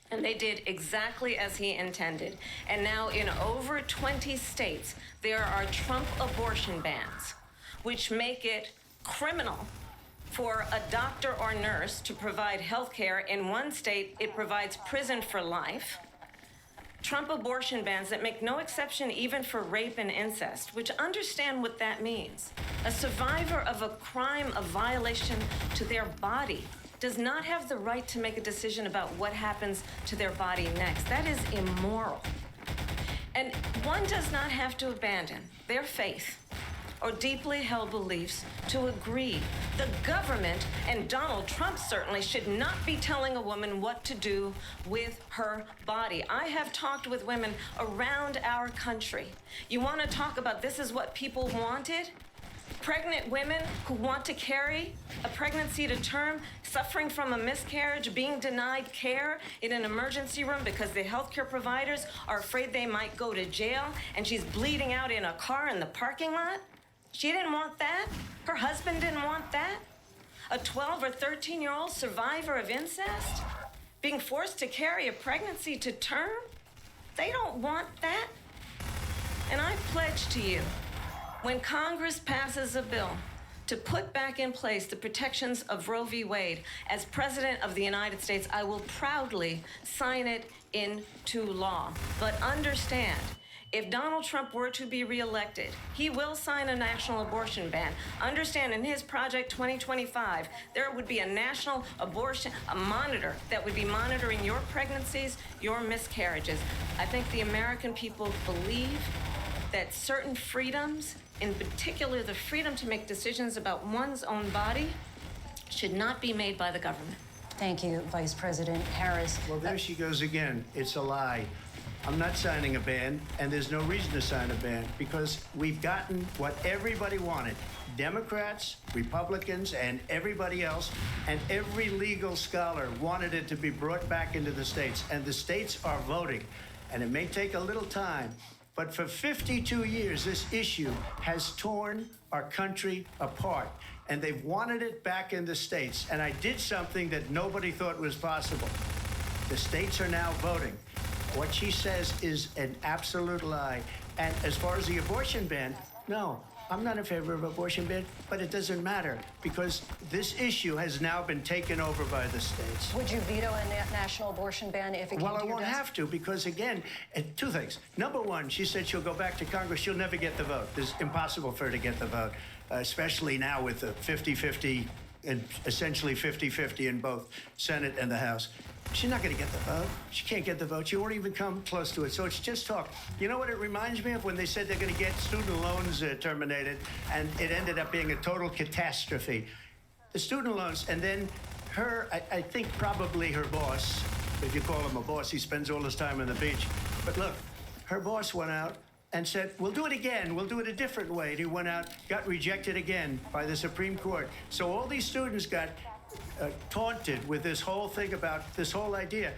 And they did exactly as he intended. And now in over 20 states, there are Trump abortion bans, which make it criminal for a doctor or nurse to provide health care. In one state, it provides prison for life. Trump abortion bans that make no exception even for rape and incest, which understand what that means. A survivor of a crime of violation to their body does not have the right to make a decision about what happens to their body next. That is immoral. And one does not have to abandon their faith or deeply held beliefs to agree. The government, and Donald Trump certainly, should not be telling a woman what to do with her body. I have talked with women around our country. You want to talk about this is what people wanted? Pregnant women who want to carry a pregnancy to term, suffering from a miscarriage, being denied care in an emergency room because the healthcare providers are afraid they might go to jail, and she's bleeding out in a car in the parking lot. She didn't want that. Her husband didn't want that. A 12 or 13-year-old survivor of incest being forced to carry a pregnancy to term. They don't want that. And I pledge to you, when Congress passes a bill to put back in place the protections of Roe v. Wade, as President of the United States, I will proudly sign it into law. But understand, if Donald Trump were to be reelected, he will sign a national abortion ban. Understand, in his Project 2025, there would be a national abortion, a monitor that would be monitoring your pregnancies, your miscarriages. I think the American people believe that certain freedoms, in particular the freedom to make decisions about one's own body, should not be made by the government. Thank you, Vice President Harris. Well, there she goes again. It's a lie. I'm not signing a ban, and there's no reason to sign a ban because we've gotten what everybody wanted. Democrats, Republicans, and everybody else, and every legal scholar wanted it to be brought back into the states, and the states are voting. And it may take a little time, but for 52 years, this issue has torn our country apart, and they've wanted it back in the states. And I did something that nobody thought was possible. The states are now voting. What she says is an absolute lie. And as far as the abortion ban, no, I'm not in favor of abortion ban, but it doesn't matter because this issue has now been taken over by the states. Would you veto a national abortion ban if it came to your desk? Well, I won't have to because, again, two things. Number one, she said she'll go back to Congress. She'll never get the vote. It's impossible for her to get the vote, especially now with the 50-50 and essentially 50-50 in both Senate and the House. She's not going to get the vote. She can't get the vote. She won't even come close to it. So it's just talk. You know what it reminds me of? When they said they're going to get student loans terminated, and it ended up being a total catastrophe. The student loans, and then her, I think probably her boss, if you call him a boss, he spends all his time on the beach. But look, her boss went out and said, we'll do it again. We'll do it a different way. And he went out, got rejected again by the Supreme Court. So all these students got taunted with this whole thing about this whole idea.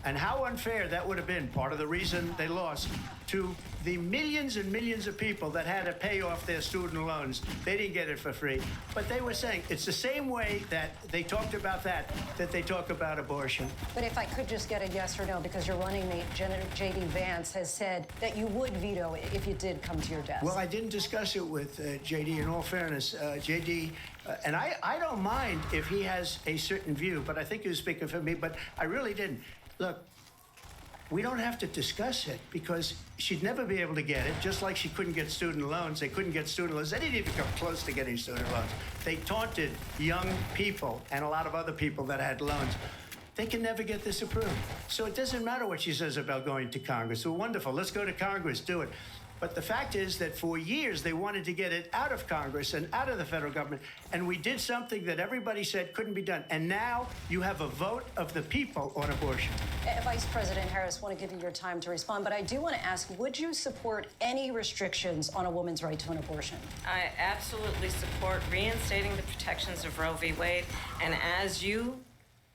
And how unfair that would have been, part of the reason they lost, to the millions and millions of people that had to pay off their student loans. They didn't get it for free. But they were saying it's the same way that they talked about that they talk about abortion. But if I could just get a yes or no, because your running mate, J.D. Vance, has said that you would veto it if it did come to your desk. Well, I didn't discuss it with J.D. In all fairness, J.D., and I don't mind if he has a certain view, but I think he was speaking for me, but I really didn't. Look, we don't have to discuss it because she'd never be able to get it, just like she couldn't get student loans. They couldn't get student loans. They didn't even come close to getting student loans. They taunted young people and a lot of other people that had loans. They can never get this approved. So it doesn't matter what she says about going to Congress. Well, wonderful. Let's go to Congress. Do it. But the fact is that for years, they wanted to get it out of Congress and out of the federal government. And we did something that everybody said couldn't be done. And now you have a vote of the people on abortion. Vice President Harris, I want to give you your time to respond. But I do want to ask, would you support any restrictions on a woman's right to an abortion? I absolutely support reinstating the protections of Roe v. Wade. And as you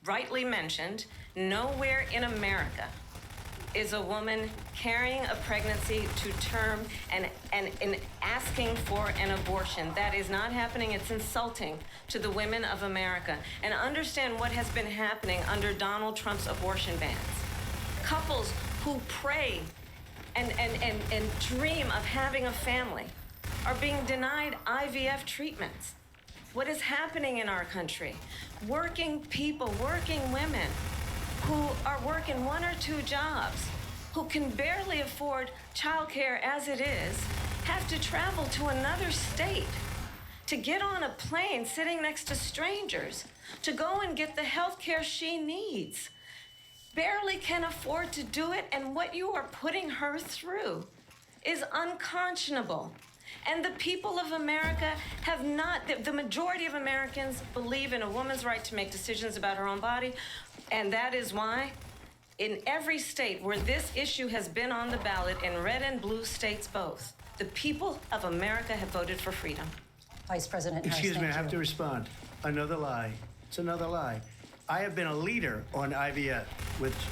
rightly mentioned, nowhere in America is a woman carrying a pregnancy to term and asking for an abortion. That is not happening. It's insulting to the women of America. And understand what has been happening under Donald Trump's abortion bans. Couples who pray and dream of having a family are being denied IVF treatments. What is happening in our country? Working people, working women who are working one or two jobs who can barely afford childcare as it is have to travel to another state to get on a plane sitting next to strangers to go and get the health care she needs. Barely can afford to do it, and what you are putting her through is unconscionable. And the people of America have not, the majority of Americans believe in a woman's right to make decisions about her own body, and that is why in every state where this issue has been on the ballot, in red and blue states both, the people of America have voted for freedom. Vice President Harris, Excuse me, I thank have you. to respond. Another lie. It's another lie. I have been a leader on IVF,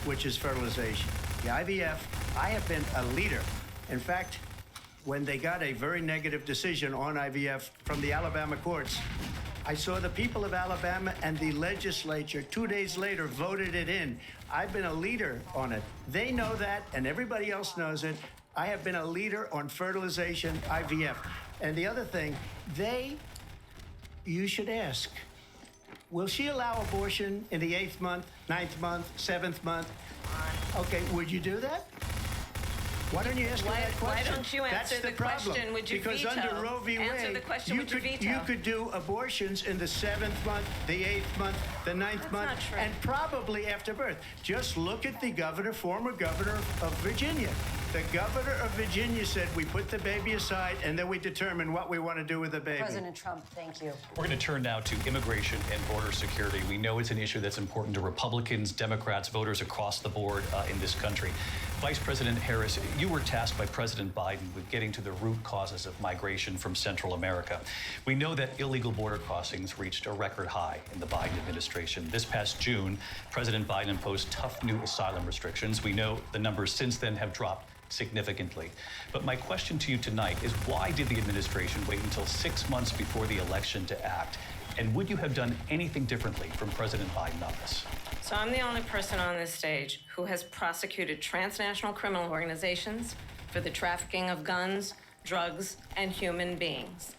which is fertilization. The IVF, I have been a leader. In fact, when they got a very negative decision on IVF from the Alabama courts, I saw the people of Alabama and the legislature 2 days later voted it in. I've been a leader on it. They know that, and everybody else knows it. I have been a leader on fertilization, IVF. And the other thing, you should ask, will she allow abortion in the 8th month, 9th month, 7th month? Okay, would you do that? Why don't you ask her that question? Why don't you answer That's the question? problem. Would you because veto? under Roe v. Answer Wade, the question, you would you veto? you could do abortions in the 7th month, the 8th month, the 9th month, not true. and probably after birth. Just look at the former governor of Virginia. The governor of Virginia said we put the baby aside and then we determine what we want to do with the baby. President Trump, thank you. We're going to turn now to immigration and border security. We know it's an issue that's important to Republicans, Democrats, voters across the board in this country. Vice President Harris, you were tasked by President Biden with getting to the root causes of migration from Central America. We know that illegal border crossings reached a record high in the Biden administration. This past June, President Biden imposed tough new asylum restrictions. We know the numbers since then have dropped significantly. But my question to you tonight is, why did the administration wait until 6 months before the election to act? And would you have done anything differently from President Biden on this? So I'm the only person on this stage who has prosecuted transnational criminal organizations for the trafficking of guns, drugs, and human beings.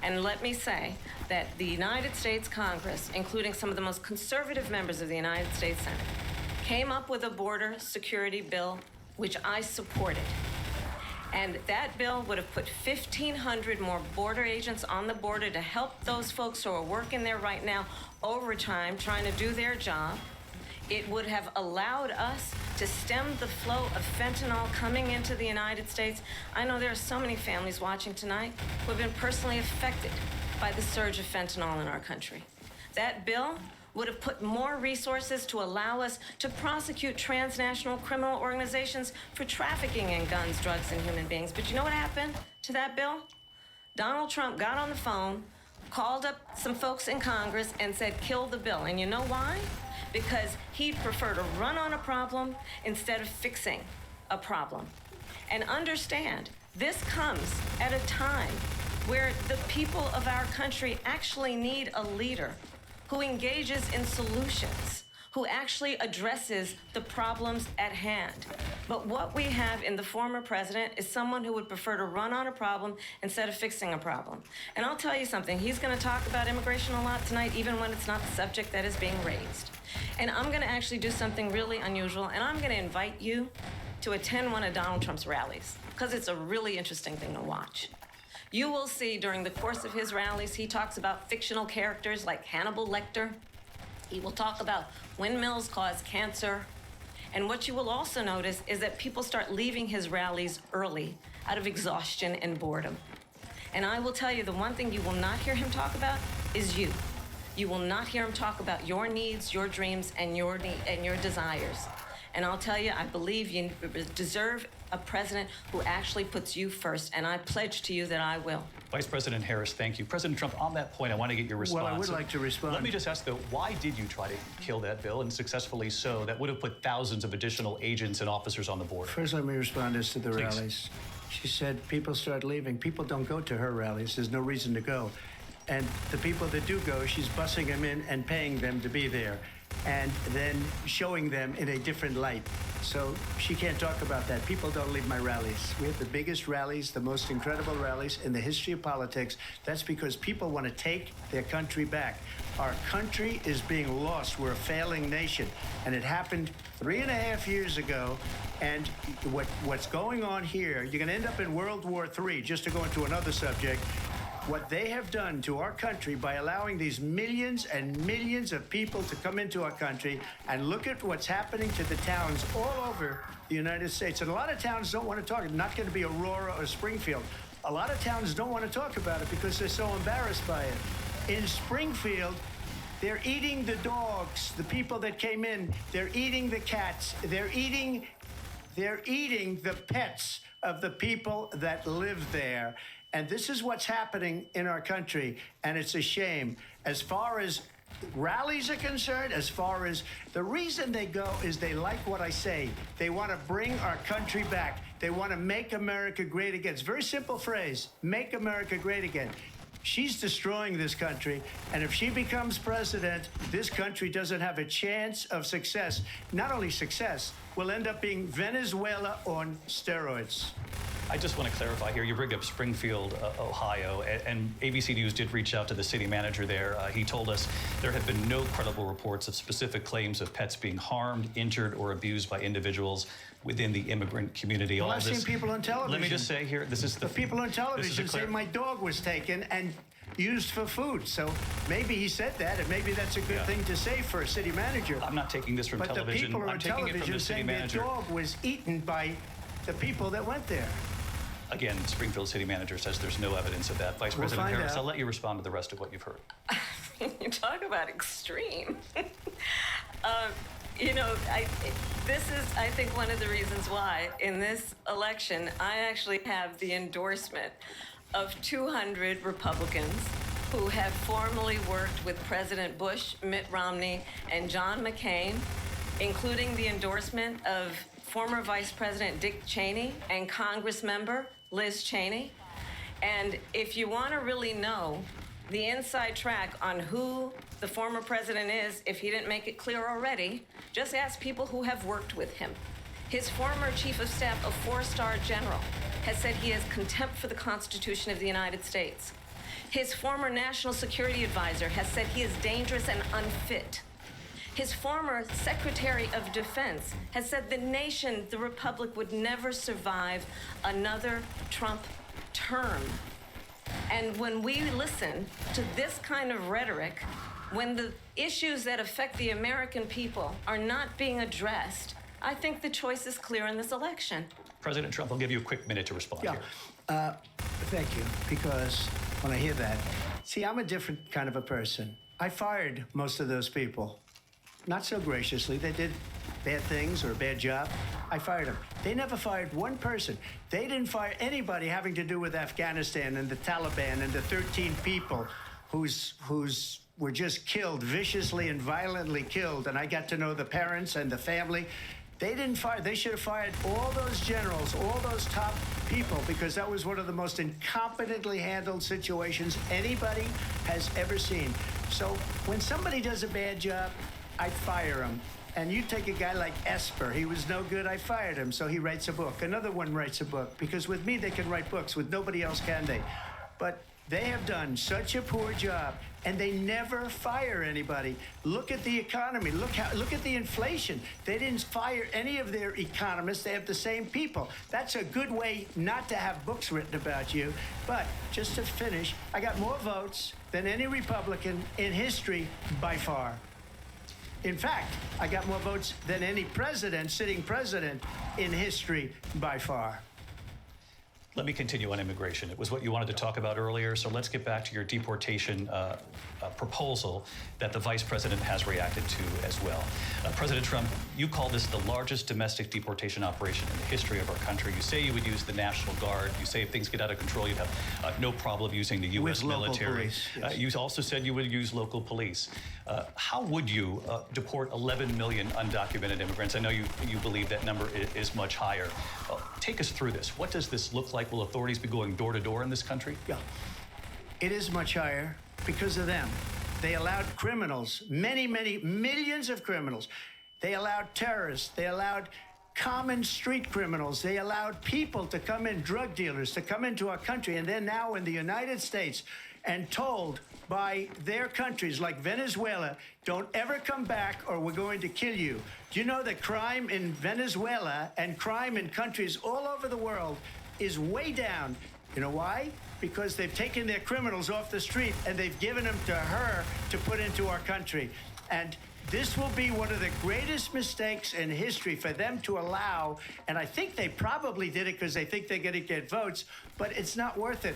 And let me say that the United States Congress, including some of the most conservative members of the United States Senate, came up with a border security bill which I supported. And that bill would have put 1,500 more border agents on the border to help those folks who are working there right now overtime trying to do their job. It would have allowed us to stem the flow of fentanyl coming into the United States. I know there are so many families watching tonight who have been personally affected by the surge of fentanyl in our country. That bill would have put more resources to allow us to prosecute transnational criminal organizations for trafficking in guns, drugs, and human beings. But you know what happened to that bill? Donald Trump got on the phone, called up some folks in Congress, and said, kill the bill. And you know why? Because he'd prefer to run on a problem instead of fixing a problem. And understand, this comes at a time where the people of our country actually need a leader who engages in solutions, who actually addresses the problems at hand. But what we have in the former president is someone who would prefer to run on a problem instead of fixing a problem. And I'll tell you something, he's going to talk about immigration a lot tonight, even when it's not the subject that is being raised. And I'm going to actually do something really unusual, and I'm going to invite you to attend one of Donald Trump's rallies, because it's a really interesting thing to watch. You will see during the course of his rallies, he talks about fictional characters like Hannibal Lecter. He will talk about windmills cause cancer. And what you will also notice is that people start leaving his rallies early out of exhaustion and boredom. And I will tell you, the one thing you will not hear him talk about is you. You will not hear him talk about your needs, your dreams, and your desires. And I'll tell you, I believe you deserve a president who actually puts you first, and I pledge to you that I will. Vice President Harris, thank you. President Trump, on that point, I want to get your response. Well, I would like to respond. Let me just ask, though, why did you try to kill that bill, and successfully so? That would have put thousands of additional agents and officers on the border. First, let me respond as to the Please. rallies. She said people start leaving. People don't go to her rallies. There's no reason to go. And the people that do go, she's bussing them in and paying them to be there. and then showing them in a different light. So she can't talk about that. People don't leave my rallies. We have the biggest rallies, the most incredible rallies in the history of politics. That's because people want to take their country back. Our country is being lost. We're a failing nation. And it happened 3.5 years ago. And what's going on here, you're going to end up in World War III, just to go into another subject. What they have done to our country by allowing these millions and millions of people to come into our country, and look at what's happening to the towns all over the United States. And a lot of towns don't want to talk. It's not going to be Aurora or Springfield. A lot of towns don't want to talk about it because they're so embarrassed by it. In Springfield, they're eating the dogs, the people that came in. They're eating the cats. They're eating the pets of the people that live there. And this is what's happening in our country, and it's a shame. As far as rallies are concerned, as far as the reason they go is they like what I say. They want to bring our country back. They want to make America great again. It's a very simple phrase, make America great again. She's destroying this country, and if she becomes president, this country doesn't have a chance of success. Not only success, we'll end up being Venezuela on steroids. I just want to clarify here. You bring up Springfield, Ohio, and ABC News did reach out to the city manager there. He told us there have been no credible reports of specific claims of pets being harmed, injured, or abused by individuals within the immigrant community. Well, I've seen people on television. Let me just say here, this is the people on television say my dog was taken and used for food. So maybe he said that, and maybe that's a good thing to say for a city manager. I'm not taking this from television. But the people on television saying their dog was eaten by the people that went there. Again, Springfield city manager says there's no evidence of that. Vice President Harris, I'll let you respond to the rest of what you've heard. You talk about extreme. This is, I think, one of the reasons why in this election, I actually have the endorsement of 200 Republicans who have formally worked with President Bush, Mitt Romney, and John McCain, including the endorsement of former Vice President Dick Cheney and Congress member Liz Cheney. And if you want to really know the inside track on who the former president is, if he didn't make it clear already, just ask people who have worked with him. His former chief of staff, a 4-star general, has said he has contempt for the Constitution of the United States. His former national security advisor has said he is dangerous and unfit. His former Secretary of Defense has said the nation, the Republic, would never survive another Trump term. And when we listen to this kind of rhetoric, when the issues that affect the American people are not being addressed, I think the choice is clear in this election. President Trump, I'll give you a quick minute to respond here. Thank you, because when I hear that, see, I'm a different kind of a person. I fired most of those people. Not so graciously. They did bad things or a bad job. I fired them. They never fired one person. They didn't fire anybody having to do with Afghanistan and the Taliban and the 13 people whose were just killed, viciously and violently killed. And I got to know the parents and the family. They didn't fire. They should have fired all those generals, all those top people, because that was one of the most incompetently handled situations anybody has ever seen. So when somebody does a bad job, I fire him. And you take a guy like Esper. He was no good. I fired him. So he writes a book. Another one writes a book. Because with me, they can write books. With nobody else can they. But they have done such a poor job, and they never fire anybody. Look at the economy. Look at the inflation. They didn't fire any of their economists. They have the same people. That's a good way not to have books written about you. But just to finish, I got more votes than any Republican in history by far. In fact, I got more votes than any president, sitting president in history by far. Let me continue on immigration. It was what you wanted to talk about earlier, so let's get back to your deportation proposal that the vice president has reacted to as well. President Trump, you call this the largest domestic deportation operation in the history of our country. You say you would use the National Guard. You say if things get out of control, you'd have no problem using the U.S. military. Police, yes. You also said you would use local police. How would you deport 11 million undocumented immigrants? I know you believe that number is much higher. Take us through this. What does this look like? Will authorities be going door to door in this country? Yeah. It is much higher because of them. They allowed criminals, many, many millions of criminals. They allowed terrorists. They allowed common street criminals. They allowed people to come in, drug dealers, to come into our country. And they're now in the United States and told by their countries like Venezuela, don't ever come back or we're going to kill you. Do you know that crime in Venezuela and crime in countries all over the world is way down? You know why? Because they've taken their criminals off the street and they've given them to her to put into our country. And this will be one of the greatest mistakes in history for them to allow, and I think they probably did it because they think they're going to get votes, but it's not worth it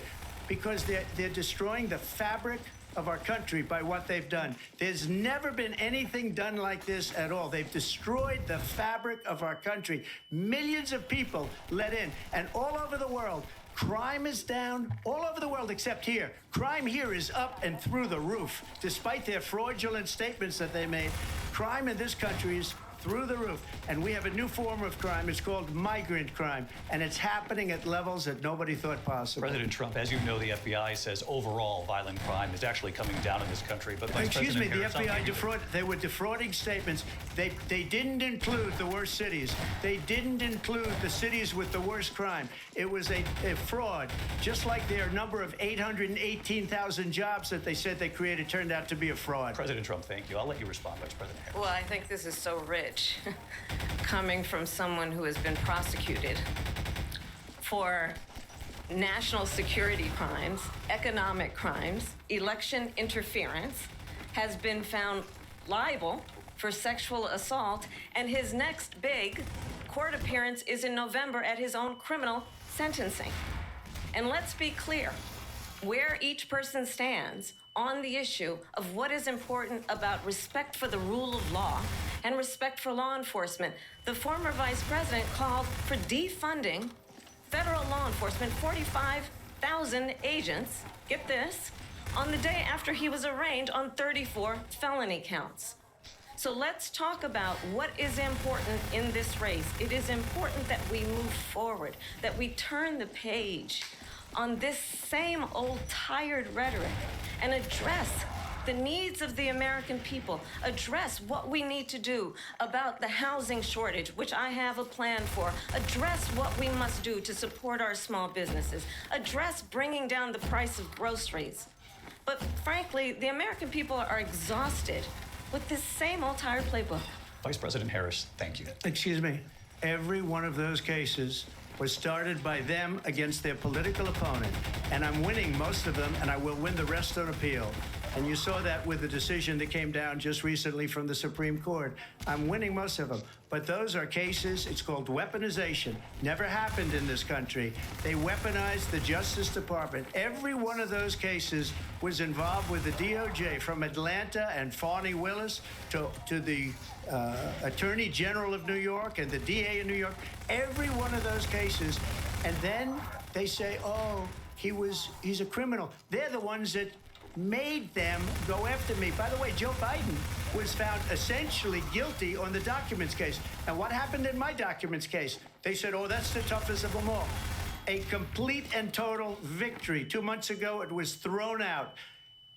because they're destroying the fabric of our country by what they've done. There's never been anything done like this at all. They've destroyed the fabric of our country. Millions of people let in, and all over the world, crime is down all over the world except here. Crime here is up and through the roof. Despite their fraudulent statements that they made, crime in this country is through the roof. And we have a new form of crime. It's called migrant crime. And it's happening at levels that nobody thought possible. President Trump, as you know, the FBI says overall violent crime is actually coming down in this country. But Excuse me, the FBI they were defrauding statements. They didn't include the worst cities. They didn't include the cities with the worst crime. It was a fraud. Just like their number of 818,000 jobs that they said they created turned out to be a fraud. President Trump, thank you. I'll let you respond, Vice President Harris. Well, I think this is so rich coming from someone who has been prosecuted for national security crimes, economic crimes, election interference, has been found liable for sexual assault, and his next big court appearance is in November at his own criminal sentencing. And let's be clear, where each person stands on the issue of what is important about respect for the rule of law and respect for law enforcement. The former vice president called for defunding federal law enforcement, 45,000 agents, get this, on the day after he was arraigned on 34 felony counts. So let's talk about what is important in this race. It is important that we move forward, that we turn the page on this same old tired rhetoric and address the needs of the American people, address what we need to do about the housing shortage, which I have a plan for, address what we must do to support our small businesses, address bringing down the price of groceries. But frankly, the American people are exhausted with this same old tired playbook. Vice President Harris, thank you. Excuse me. Every one of those cases was started by them against their political opponent. And I'm winning most of them, and I will win the rest on appeal. And you saw that with the decision that came down just recently from the Supreme Court. I'm winning most of them. But those are cases, it's called weaponization. Never happened in this country. They weaponized the Justice Department. Every one of those cases was involved with the DOJ, from Atlanta and Fani Willis to the Attorney General of New York and the DA in New York. Every one of those cases. And then they say, oh, he's a criminal. They're the ones that made them go after me. By the way, Joe Biden was found essentially guilty on the documents case. And what happened in my documents case? They said, oh, that's the toughest of them all. A complete and total victory. 2 months ago, it was thrown out.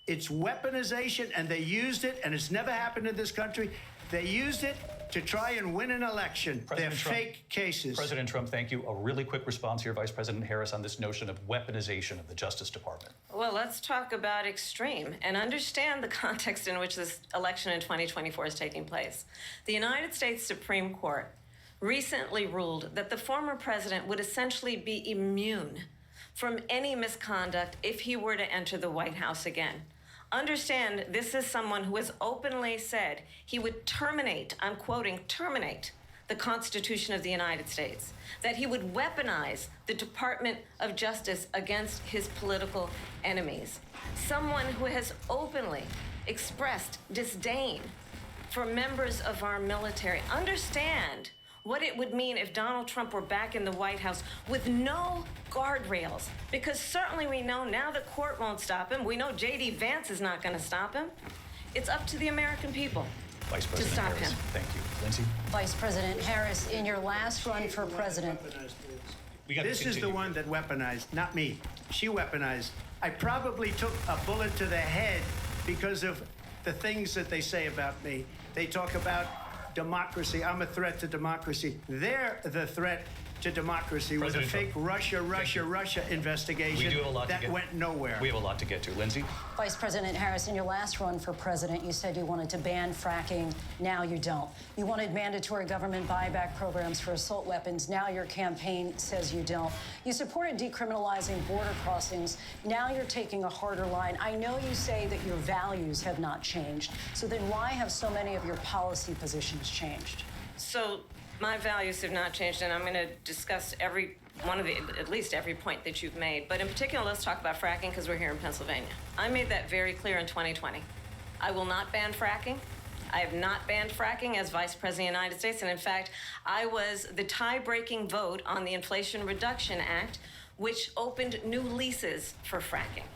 It's weaponization, and they used it, and it's never happened in this country. They used it to try and win an election. They're fake cases. President Trump, thank you. A really quick response here, Vice President Harris, on this notion of weaponization of the Justice Department. Well, let's talk about extreme and understand the context in which this election in 2024 is taking place. The United States Supreme Court recently ruled that the former president would essentially be immune from any misconduct if he were to enter the White House again. Understand, this is someone who has openly said he would terminate, I'm quoting, terminate the Constitution of the United States, that he would weaponize the Department of Justice against his political enemies. Someone who has openly expressed disdain for members of our military. Understand what it would mean if Donald Trump were back in the White House with no guardrails, because certainly we know now the court won't stop him. We know J.D. Vance is not going to stop him. It's up to the American people Vice President to stop Harris, him. Thank you. Lindsay? Vice President Harris, in your last run for president. This is the one that weaponized, not me. She weaponized. I probably took a bullet to the head because of the things that they say about me. They talk about democracy. I'm a threat to democracy. They're the threat to democracy with a fake Russia investigation We do have a lot that went nowhere. We have a lot to get to. Lindsay? Vice President Harris, in your last run for president, you said you wanted to ban fracking. Now you don't. You wanted mandatory government buyback programs for assault weapons. Now your campaign says you don't. You supported decriminalizing border crossings. Now you're taking a harder line. I know you say that your values have not changed. So then why have so many of your policy positions changed? So my values have not changed, and I'm going to discuss every one of the, at least every point that you've made. But in particular, let's talk about fracking because we're here in Pennsylvania. I made that very clear in 2020. I will not ban fracking. I have not banned fracking as Vice President of the United States. And in fact, I was the tie-breaking vote on the Inflation Reduction Act, which opened new leases for fracking.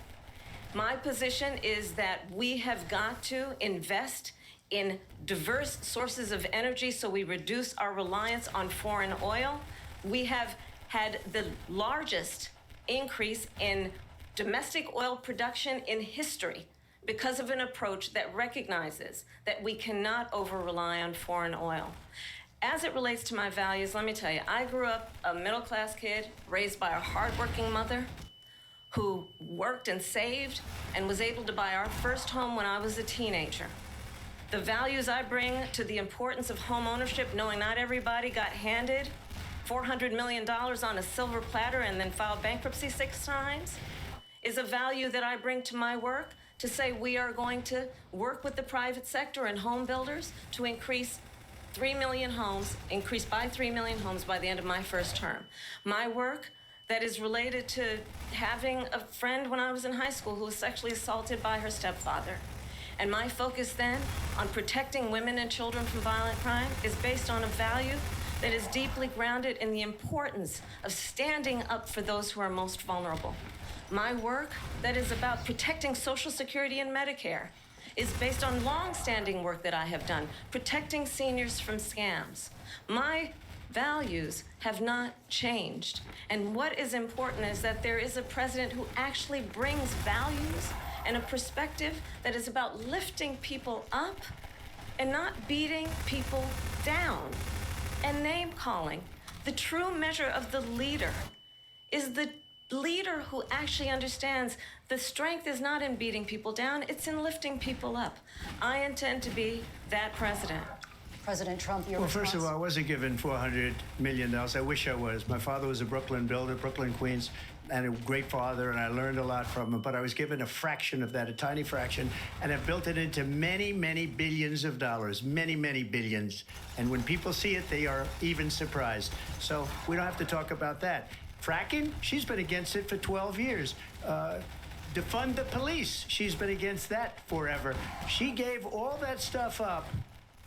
My position is that we have got to invest in diverse sources of energy so we reduce our reliance on foreign oil. We have had the largest increase in domestic oil production in history because of an approach that recognizes that we cannot over-rely on foreign oil. As it relates to my values, let me tell you, I grew up a middle-class kid raised by a hardworking mother who worked and saved and was able to buy our first home when I was a teenager. The values I bring to the importance of home ownership, knowing not everybody got handed $400 million on a silver platter and then filed bankruptcy 6 times, is a value that I bring to my work to say we are going to work with the private sector and home builders to increase 3 million homes, increase by 3 million homes by the end of my first term. My work that is related to having a friend when I was in high school who was sexually assaulted by her stepfather. And my focus then on protecting women and children from violent crime is based on a value that is deeply grounded in the importance of standing up for those who are most vulnerable. My work that is about protecting Social Security and Medicare is based on long-standing work that I have done, protecting seniors from scams. My values have not changed. And what is important is that there is a president who actually brings values and a perspective that is about lifting people up and not beating people down and name-calling. The true measure of the leader is the leader who actually understands the strength is not in beating people down, it's in lifting people up. I intend to be that president. President Trump, your Well, response? first of all, I wasn't given $400 million. I wish I was. My father was a Brooklyn builder, Brooklyn, Queens, and a great father, and I learned a lot from him. But I was given a fraction of that, a tiny fraction, and I've built it into many, many billions of dollars, many, many billions. And when people see it, they are even surprised. So we don't have to talk about that. Fracking, she's been against it for 12 years. Defund the police, she's been against that forever. She gave all that stuff up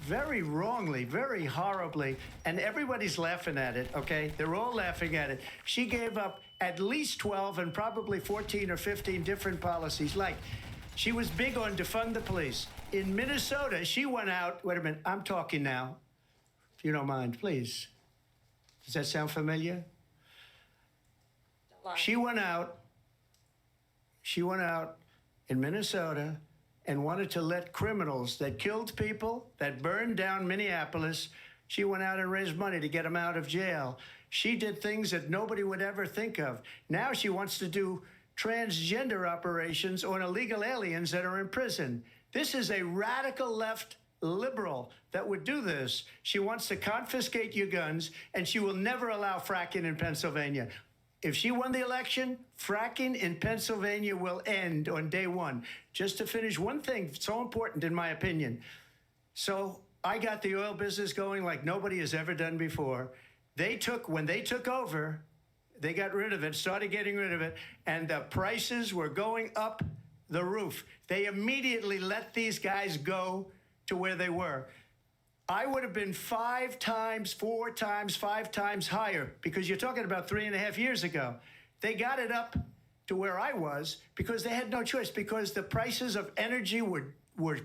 very wrongly, very horribly, and everybody's laughing at it, okay? They're all laughing at it. She gave up at least 12 and probably 14 or 15 different policies. Like, she was big on defund the police. In Minnesota, she went out, wait a minute, I'm talking now, if you don't mind, please. Does that sound familiar? She went out in Minnesota and wanted to let criminals that killed people, that burned down Minneapolis, she went out and raised money to get them out of jail. She did things that nobody would ever think of. Now she wants to do transgender operations on illegal aliens that are in prison. This is a radical left liberal that would do this. She wants to confiscate your guns, and she will never allow fracking in Pennsylvania. If she won the election, fracking in Pennsylvania will end on day one. Just to finish one thing, so important in my opinion. So I got the oil business going like nobody has ever done before. When they took over, they got rid of it, started getting rid of it, and the prices were going up the roof. They immediately let these guys go to where they were. I would have been 5 times, 4 times, 5 times higher, because you're talking about 3.5 years ago. They got it up to where I was because they had no choice, because the prices of energy were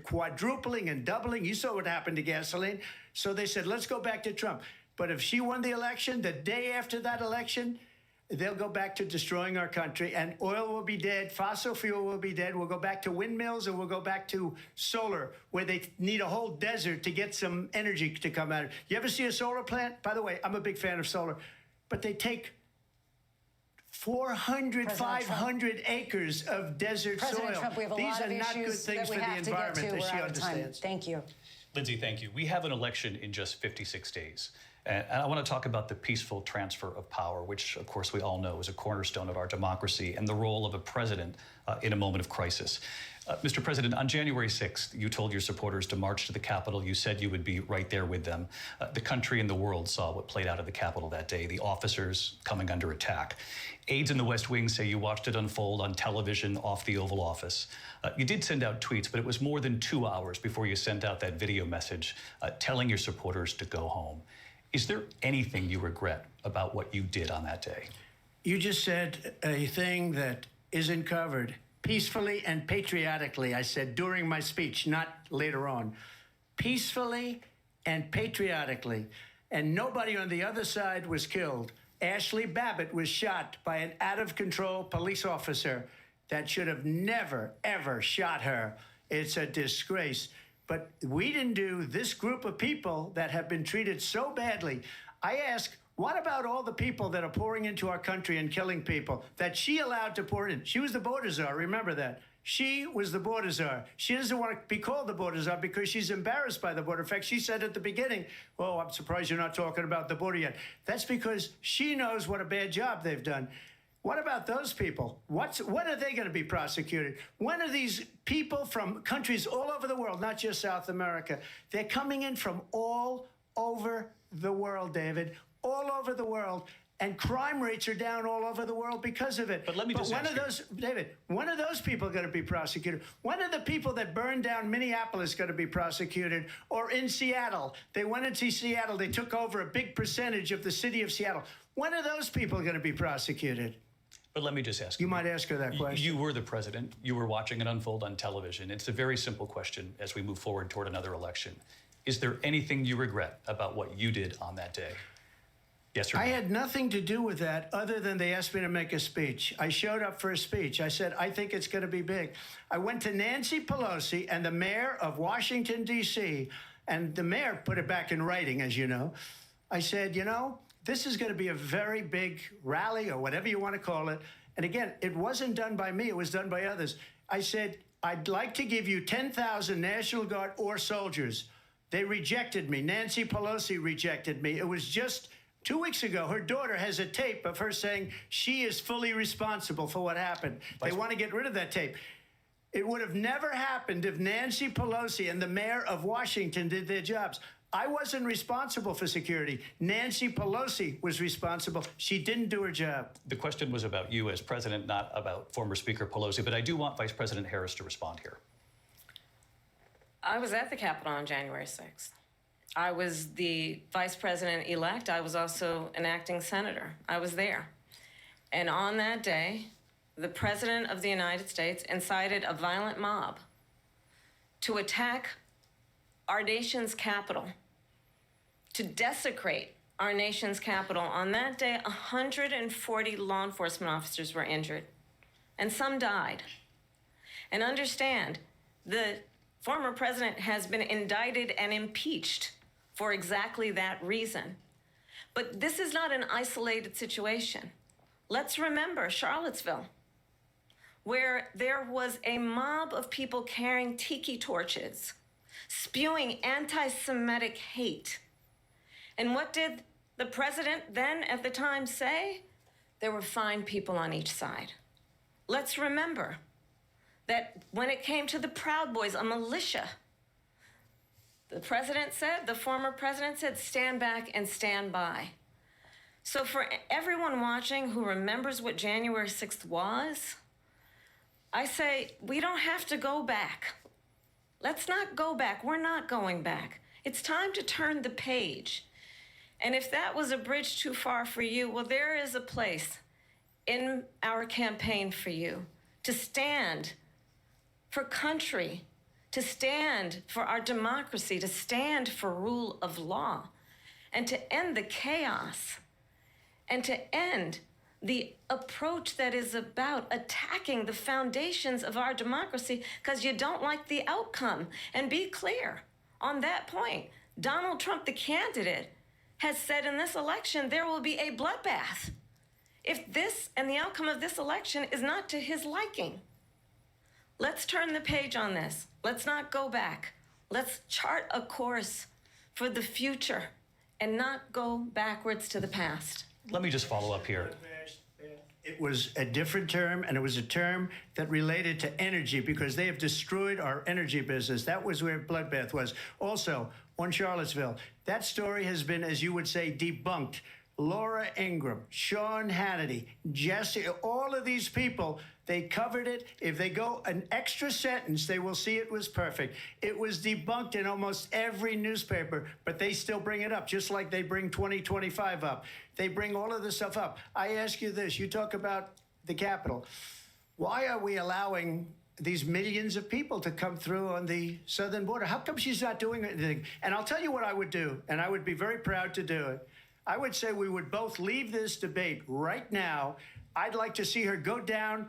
quadrupling and doubling. You saw what happened to gasoline. So they said, let's go back to Trump. But if she won the election, the day after that election, they'll go back to destroying our country, and oil will be dead, fossil fuel will be dead. We'll go back to windmills, and we'll go back to solar, where they need a whole desert to get some energy to come out. You ever see a solar plant? By the way, I'm a big fan of solar, but they take 400, 500 acres of desert President soil. Trump, we have a These lot are of not good issues things that for we the have to get environment, to. as We're she out of time. understands. Thank you. Lindsay, thank you. We have an election in just 56 days. And I want to talk about the peaceful transfer of power, which, of course, we all know is a cornerstone of our democracy, and the role of a president in a moment of crisis. Mr. President, on January 6th, you told your supporters to march to the Capitol. You said you would be right there with them. The country and the world saw what played out at the Capitol that day, the officers coming under attack. Aides in the West Wing say you watched it unfold on television off the Oval Office. You did send out tweets, but it was more than 2 hours before you sent out that video message telling your supporters to go home. Is there anything you regret about what you did on that day? You just said a thing that isn't covered. Peacefully and patriotically, I said during my speech, not later on. Peacefully and patriotically. And nobody on the other side was killed. Ashley Babbitt was shot by an out-of-control police officer that should have never, ever shot her. It's a disgrace. But we didn't do this group of people that have been treated so badly. I ask, what about all the people that are pouring into our country and killing people that she allowed to pour in? She was the border czar, remember that. She was the border czar. She doesn't want to be called the border czar because she's embarrassed by the border. In fact, she said at the beginning, oh, I'm surprised you're not talking about the border yet. That's because she knows what a bad job they've done. What about those people? When are they going to be prosecuted? When are these people from countries all over the world, not just South America? They're coming in from all over the world, David, all over the world. And crime rates are down all over the world because of it. But let me just when ask are those, David, when are those people going to be prosecuted? When are the people that burned down Minneapolis going to be prosecuted? Or in Seattle? They went into Seattle. They took over a big percentage of the city of Seattle. When are those people going to be prosecuted? But let me just ask you. You might ask her that question. You were the president. You were watching it unfold on television. It's a very simple question as we move forward toward another election. Is there anything you regret about what you did on that day? Yes or no? I had nothing to do with that other than they asked me to make a speech. I showed up for a speech. I said, I think it's going to be big. I went to Nancy Pelosi and the mayor of Washington, D.C., and the mayor put it back in writing, as you know. I said, you know, this is going to be a very big rally or whatever you want to call it. And again, it wasn't done by me. It was done by others. I said, I'd like to give you 10,000 National Guard or soldiers. They rejected me. Nancy Pelosi rejected me. It was just 2 weeks ago. Her daughter has a tape of her saying she is fully responsible for what happened. They want to get rid of that tape. It would have never happened if Nancy Pelosi and the mayor of Washington did their jobs. I wasn't responsible for security. Nancy Pelosi was responsible. She didn't do her job. The question was about you as president, not about former Speaker Pelosi, but I do want Vice President Harris to respond here. I was at the Capitol on January 6th. I was the vice president-elect. I was also an acting senator. I was there. And on that day, the President of the United States incited a violent mob to attack our nation's capital, to desecrate our nation's capital. On that day, 140 law enforcement officers were injured, and some died. And understand, the former president has been indicted and impeached for exactly that reason. But this is not an isolated situation. Let's remember Charlottesville, where there was a mob of people carrying tiki torches, spewing anti-Semitic hate. And what did the president then at the time say? There were fine people on each side. Let's remember that when it came to the Proud Boys, a militia, the president said, the former president said, stand back and stand by. So for everyone watching who remembers what January 6th was, I say, we don't have to go back. Let's not go back. We're not going back. It's time to turn the page. And if that was a bridge too far for you, well, there is a place in our campaign for you to stand for country, to stand for our democracy, to stand for rule of law, and to end the chaos, and to end the approach that is about attacking the foundations of our democracy because you don't like the outcome. And be clear on that point. Donald Trump, the candidate, has said in this election there will be a bloodbath if this and the outcome of this election is not to his liking. Let's turn the page on this. Let's not go back. Let's chart a course for the future and not go backwards to the past. Let me just follow up here. It was a different term, and it was a term that related to energy because they have destroyed our energy business. That was where bloodbath was. Also, on Charlottesville, that story has been, as you would say, debunked. Laura Ingraham, Sean Hannity, Jesse, all of these people, they covered it. If they go an extra sentence, they will see it was perfect. It was debunked in almost every newspaper, but they still bring it up, just like they bring 2025 up. They bring all of this stuff up. I ask you this, you talk about the Capitol. Why are we allowing these millions of people to come through on the southern border? How come she's not doing anything? And I'll tell you what I would do, and I would be very proud to do it. I would say we would both leave this debate right now. I'd like to see her go down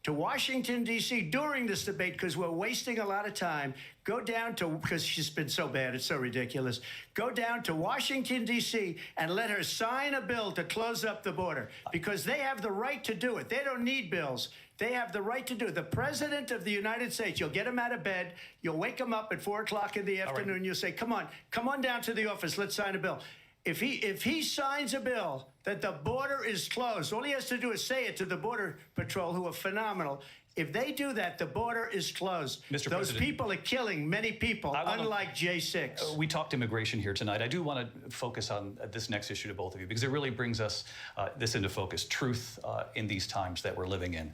to Washington, D.C. during this debate because we're wasting a lot of time. Go down to, because she's been so bad, it's so ridiculous. Go down to Washington, D.C. and let her sign a bill to close up the border because they have the right to do it. They don't need bills. They have the right to do it. The President of the United States, you'll get him out of bed. You'll wake him up at 4 o'clock in the afternoon. Right. You'll say, come on down to the office. Let's sign a bill. If he signs a bill that the border is closed, all he has to do is say it to the Border Patrol, who are phenomenal. If they do that, the border is closed. Mr. Those President, people are killing many people, unlike J6. We talked immigration here tonight. I do want to focus on this next issue to both of you because it really brings us this into focus, truth in these times that we're living in.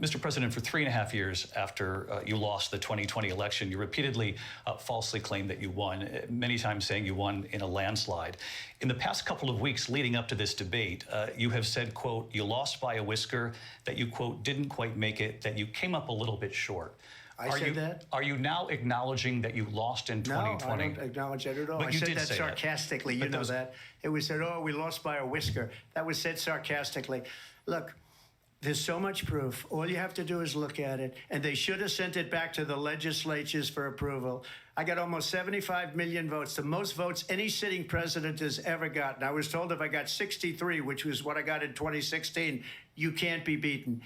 Mr. President, for 3.5 years after you lost the 2020 election, you repeatedly falsely claimed that you won, many times saying you won in a landslide. In the past couple of weeks leading up to this debate, you have said, quote, you lost by a whisker, that you, quote, didn't quite make it, that you came up a little bit short. I said that? Are you now acknowledging that you lost in 2020? No, I don't acknowledge that at all. But I you said did that say sarcastically. That. You know that. It was said, oh, we lost by a whisker. That was said sarcastically. Look, there's so much proof. All you have to do is look at it. And they should have sent it back to the legislatures for approval. I got almost 75 million votes, the most votes any sitting president has ever gotten. I was told if I got 63, which was what I got in 2016, you can't be beaten.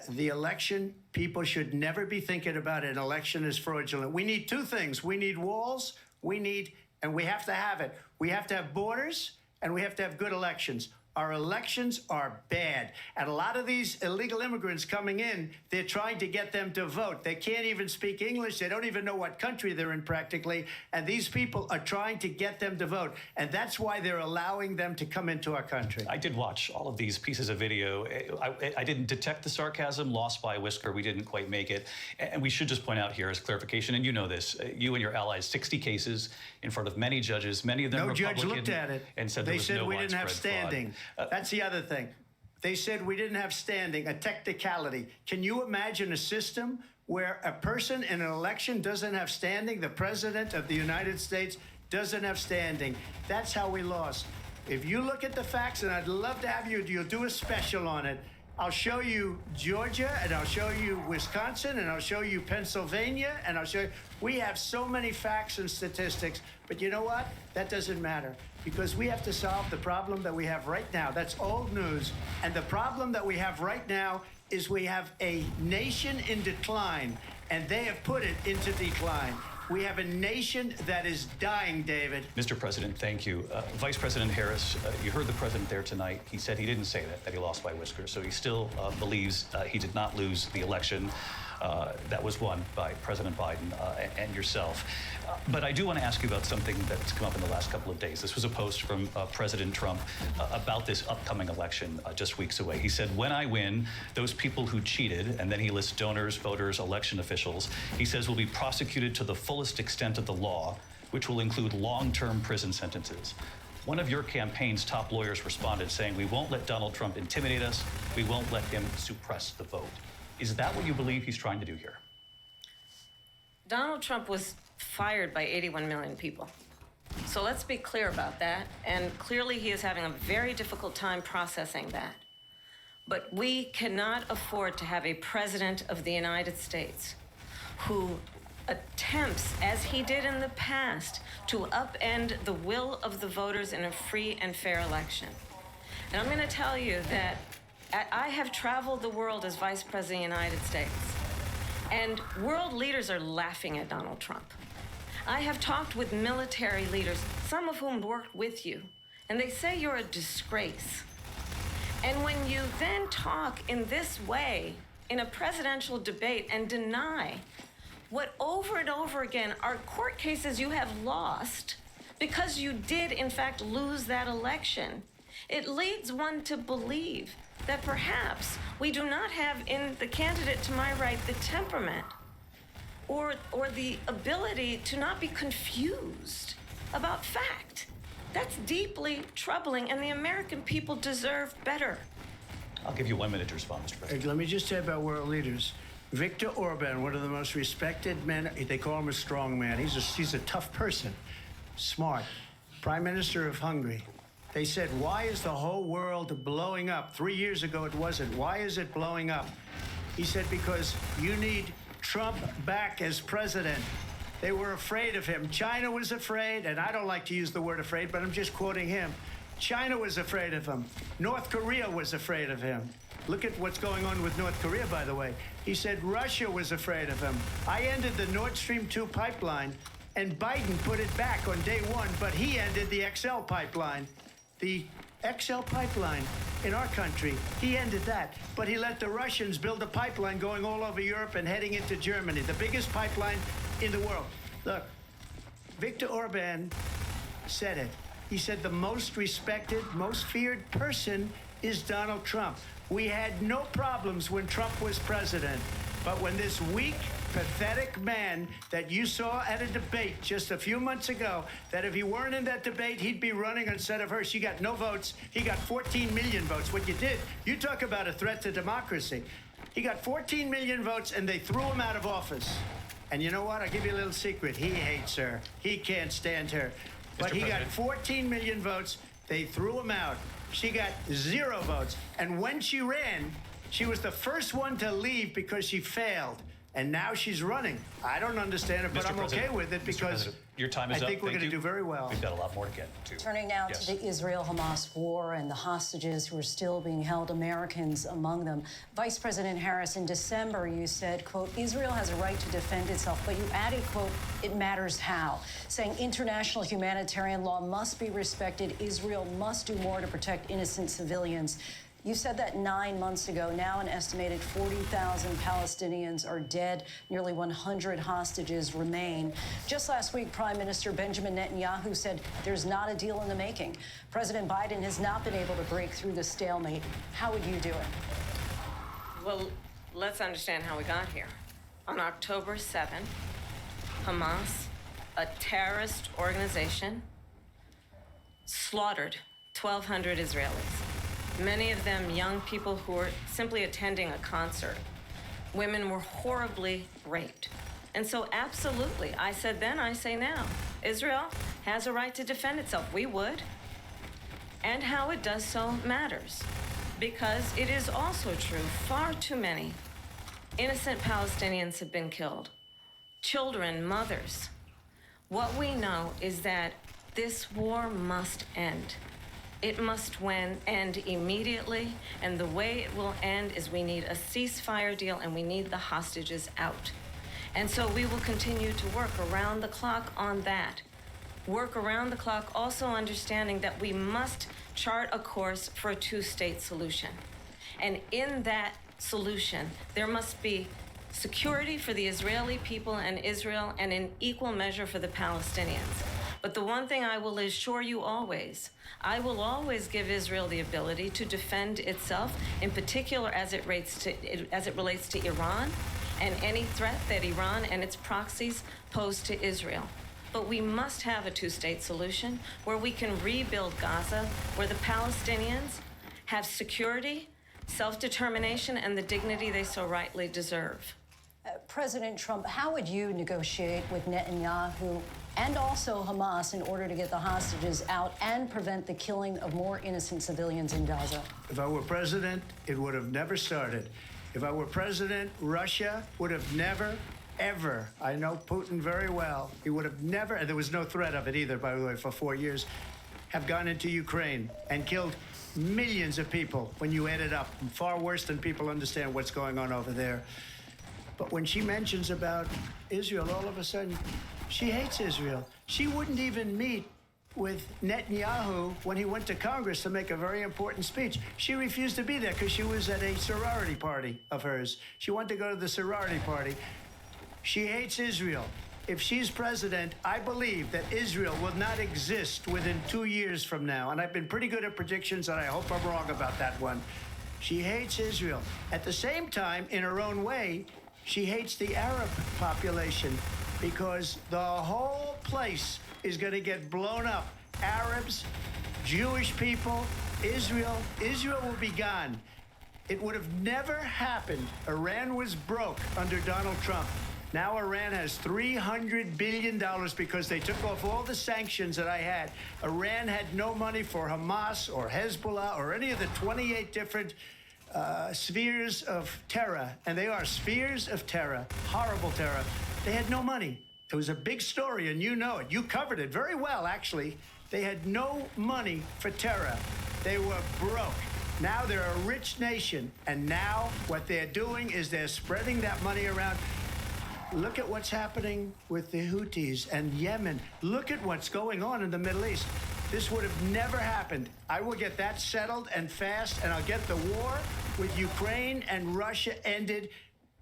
The election, people should never be thinking about an election as fraudulent. We need two things. We need walls, and we have to have it. We have to have borders, and we have to have good elections. Our elections are bad. And a lot of these illegal immigrants coming in, they're trying to get them to vote. They can't even speak English. They don't even know what country they're in practically. And these people are trying to get them to vote. And that's why they're allowing them to come into our country. I did watch all of these pieces of video. I didn't detect the sarcasm, lost by a whisker. We didn't quite make it. And we should just point out here as clarification, and you know this, you and your allies, 60 cases in front of many judges, many of them Republican. No judge looked at it. And said they there was said no we didn't have standing. Fraud. That's the other thing. They said we didn't have standing, a technicality. Can you imagine a system where a person in an election doesn't have standing? The President of the United States doesn't have standing. That's how we lost. If you look at the facts, and I'd love to have you'll do a special on it. I'll show you Georgia, and I'll show you Wisconsin, and I'll show you Pennsylvania, and I'll show you. We have so many facts and statistics, but you know what? That doesn't matter. Because we have to solve the problem that we have right now. That's old news. And the problem that we have right now is we have a nation in decline, and they have put it into decline. We have a nation that is dying, David. Mr. President, thank you. Vice President Harris, you heard the president there tonight. He said he didn't say that he lost by whiskers. So he still believes he did not lose the election that was won by President Biden and yourself. But I do want to ask you about something that's come up in the last couple of days. This was a post from President Trump about this upcoming election just weeks away. He said, when I win, those people who cheated, and then he lists donors, voters, election officials, he says will be prosecuted to the fullest extent of the law, which will include long-term prison sentences. One of your campaign's top lawyers responded saying, we won't let Donald Trump intimidate us. We won't let him suppress the vote. Is that what you believe he's trying to do here? Donald Trump was fired by 81 million people. So let's be clear about that. And clearly he is having a very difficult time processing that. But we cannot afford to have a president of the United States who attempts, as he did in the past, to upend the will of the voters in a free and fair election. And I'm going to tell you that I have traveled the world as Vice President of the United States, and world leaders are laughing at Donald Trump. I have talked with military leaders, some of whom worked with you, and they say you're a disgrace. And when you then talk in this way in a presidential debate and deny what over and over again are court cases you have lost because you did, in fact, lose that election, it leads one to believe that perhaps we do not have in the candidate to my right the temperament or the ability to not be confused about fact. That's deeply troubling, and the American people deserve better. I'll give you 1 minute to respond, Mr. President. Let me just say about world leaders. Viktor Orban, one of the most respected men, they call him a strong man. He's a tough person, smart. Prime Minister of Hungary. They said, why is the whole world blowing up? 3 years ago, it wasn't. Why is it blowing up? He said, because you need Trump back as president. They were afraid of him. China was afraid, and I don't like to use the word afraid, but I'm just quoting him. China was afraid of him. North Korea was afraid of him. Look at what's going on with North Korea, by the way. He said Russia was afraid of him. I ended the Nord Stream 2 pipeline, and Biden put it back on day one, but he ended the XL pipeline. The XL pipeline in our country, he ended that. But he let the Russians build a pipeline going all over Europe and heading into Germany, the biggest pipeline in the world. Look, Viktor Orban said it. He said the most respected, most feared person is Donald Trump. We had no problems when Trump was president. But when this weak, pathetic man that you saw at a debate just a few months ago, that if he weren't in that debate, he'd be running instead of her. She got no votes. He got 14 million votes. What you did, you talk about a threat to democracy. He got 14 million votes, and they threw him out of office. And you know what? I'll give you a little secret. He hates her. He can't stand her. But he got 14 million votes. They threw him out. She got 0 votes. And when she ran, she was the first one to leave because she failed. And now she's running. I don't understand it, but I'm okay with it because your time is I think we're going to do very well. We've got a lot more to get to. Turning now to the Israel-Hamas war and the hostages who are still being held, Americans among them. Vice President Harris, in December, you said, quote, Israel has a right to defend itself, but you added, quote, it matters how, saying international humanitarian law must be respected. Israel must do more to protect innocent civilians. You said that 9 months ago. Now an estimated 40,000 Palestinians are dead. Nearly 100 hostages remain. Just last week, Prime Minister Benjamin Netanyahu said there's not a deal in the making. President Biden has not been able to break through the stalemate. How would you do it? Well, let's understand how we got here. On October 7th, Hamas, a terrorist organization, slaughtered 1,200 Israelis. Many of them young people who were simply attending a concert. Women were horribly raped. And so absolutely, I said then, I say now, Israel has a right to defend itself. We would. And how it does so matters. Because it is also true, far too many innocent Palestinians have been killed. Children, mothers. What we know is that this war must end. It must end immediately, and the way it will end is we need a ceasefire deal and we need the hostages out. And so we will continue to work around the clock on that. Work around the clock, also understanding that we must chart a course for a two-state solution. And in that solution, there must be security for the Israeli people and Israel, and in equal measure for the Palestinians. But the one thing I will assure you always, I will always give Israel the ability to defend itself, in particular as it relates to Iran and any threat that Iran and its proxies pose to Israel. But we must have a two-state solution where we can rebuild Gaza, where the Palestinians have security, self-determination, and the dignity they so rightly deserve. President Trump, how would you negotiate with Netanyahu and also Hamas in order to get the hostages out and prevent the killing of more innocent civilians in Gaza. If I were president, it would have never started. If I were president, Russia would have never, ever, I know Putin very well, he would have never, and there was no threat of it either, by the way, for 4 years, have gone into Ukraine and killed millions of people when you add it up, far worse than people understand what's going on over there. But when she mentions about Israel, all of a sudden, she hates Israel. She wouldn't even meet with Netanyahu when he went to Congress to make a very important speech. She refused to be there because she was at a sorority party of hers. She wanted to go to the sorority party. She hates Israel. If she's president, I believe that Israel will not exist within 2 years from now. And I've been pretty good at predictions, and I hope I'm wrong about that one. She hates Israel. At the same time, in her own way, she hates the Arab population because the whole place is going to get blown up. Arabs, Jewish people, Israel. Israel will be gone. It would have never happened. Iran was broke under Donald Trump. Now Iran has $300 billion because they took off all the sanctions that I had. Iran had no money for Hamas or Hezbollah or any of the 28 different spheres of terror. And they are spheres of terror, horrible terror. They had no money. It was a big story, and you know it. You covered it very well, actually. They had no money for terror. They were broke. Now they're a rich nation, and now what they're doing is they're spreading that money around. Look at what's happening with the Houthis and Yemen. Look at what's going on in the Middle East. This would have never happened. I will get that settled and fast, and I'll get the war with Ukraine and Russia ended.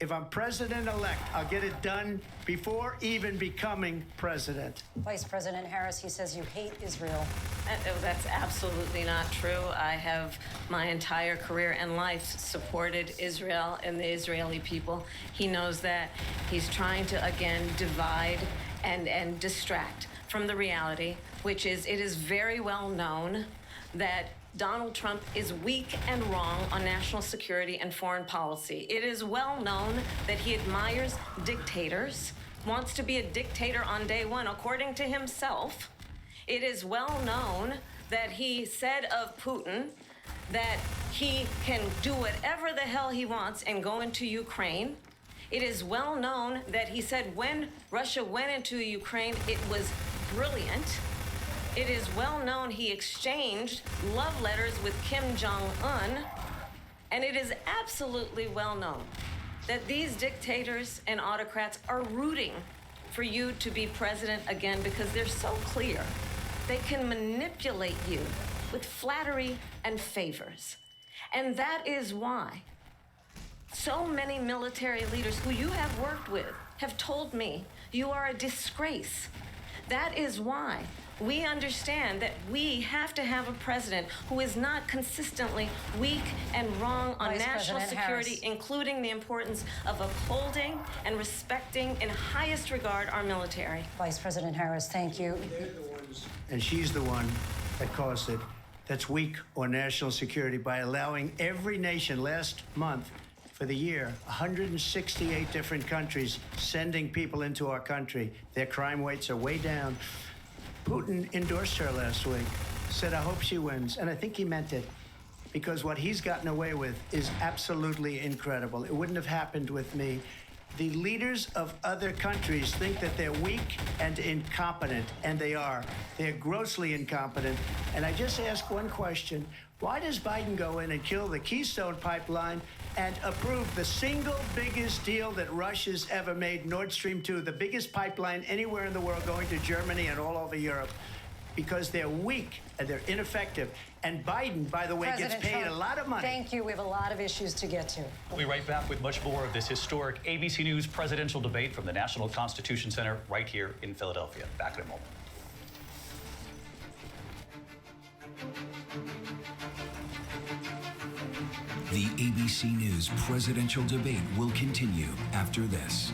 If I'm president-elect, I'll get it done before even becoming president. Vice President Harris, he says you hate Israel. That's absolutely not true. I have my entire career and life supported Israel and the Israeli people. He knows that. He's trying to, again, divide and distract from the reality, which is it is very well known that Donald Trump is weak and wrong on national security and foreign policy. It is well known that he admires dictators, wants to be a dictator on day one, according to himself. It is well known that he said of Putin that he can do whatever the hell he wants and go into Ukraine. It is well known that he said when Russia went into Ukraine, it was brilliant. It is well known he exchanged love letters with Kim Jong-un, and it is absolutely well known that these dictators and autocrats are rooting for you to be president again because they're so clear. They can manipulate you with flattery and favors. And that is why so many military leaders who you have worked with have told me you are a disgrace. That is why we understand that we have to have a president who is not consistently weak and wrong on national security, including the importance of upholding and respecting in highest regard our military. Vice President Harris, thank you. And she's the one that caused it. That's weak on national security by allowing every nation last month for the year, 168 different countries sending people into our country. Their crime rates are way down. Putin endorsed her last week, said, I hope she wins. And I think he meant it, because what he's gotten away with is absolutely incredible. It wouldn't have happened with me. The leaders of other countries think that they're weak and incompetent, and they are. They're grossly incompetent. And I just ask one question. Why does Biden go in and kill the Keystone Pipeline and approve the single biggest deal that Russia's ever made, Nord Stream 2, the biggest pipeline anywhere in the world going to Germany and all over Europe? Because they're weak and they're ineffective. And Biden, by the way, President gets paid Trump, a lot of money. Thank you. We have a lot of issues to get to. We'll be right back with much more of this historic ABC News presidential debate from the National Constitution Center right here in Philadelphia. Back in a moment. The ABC News presidential debate will continue after this.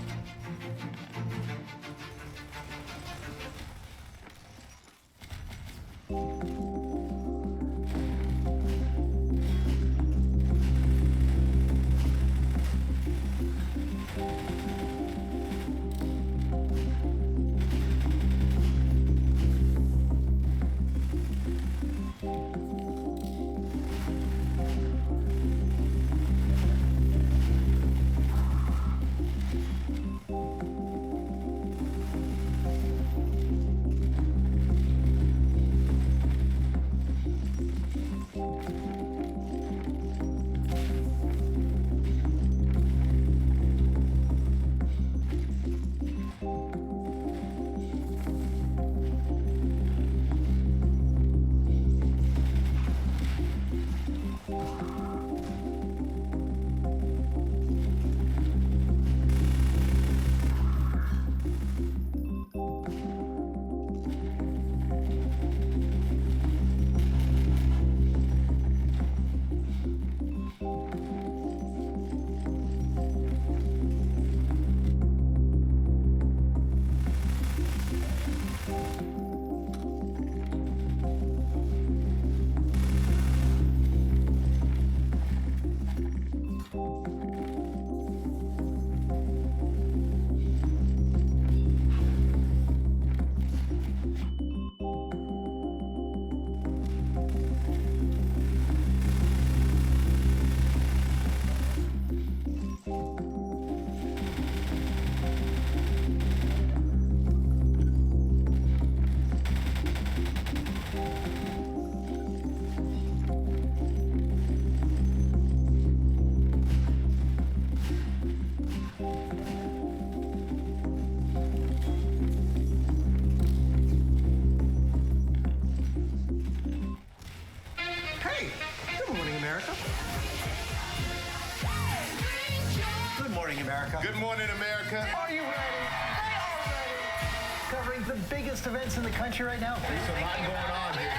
America. Good morning, America. Good morning, America. Are you ready? They are ready. Covering the biggest events in the country right now. There's a lot going on here.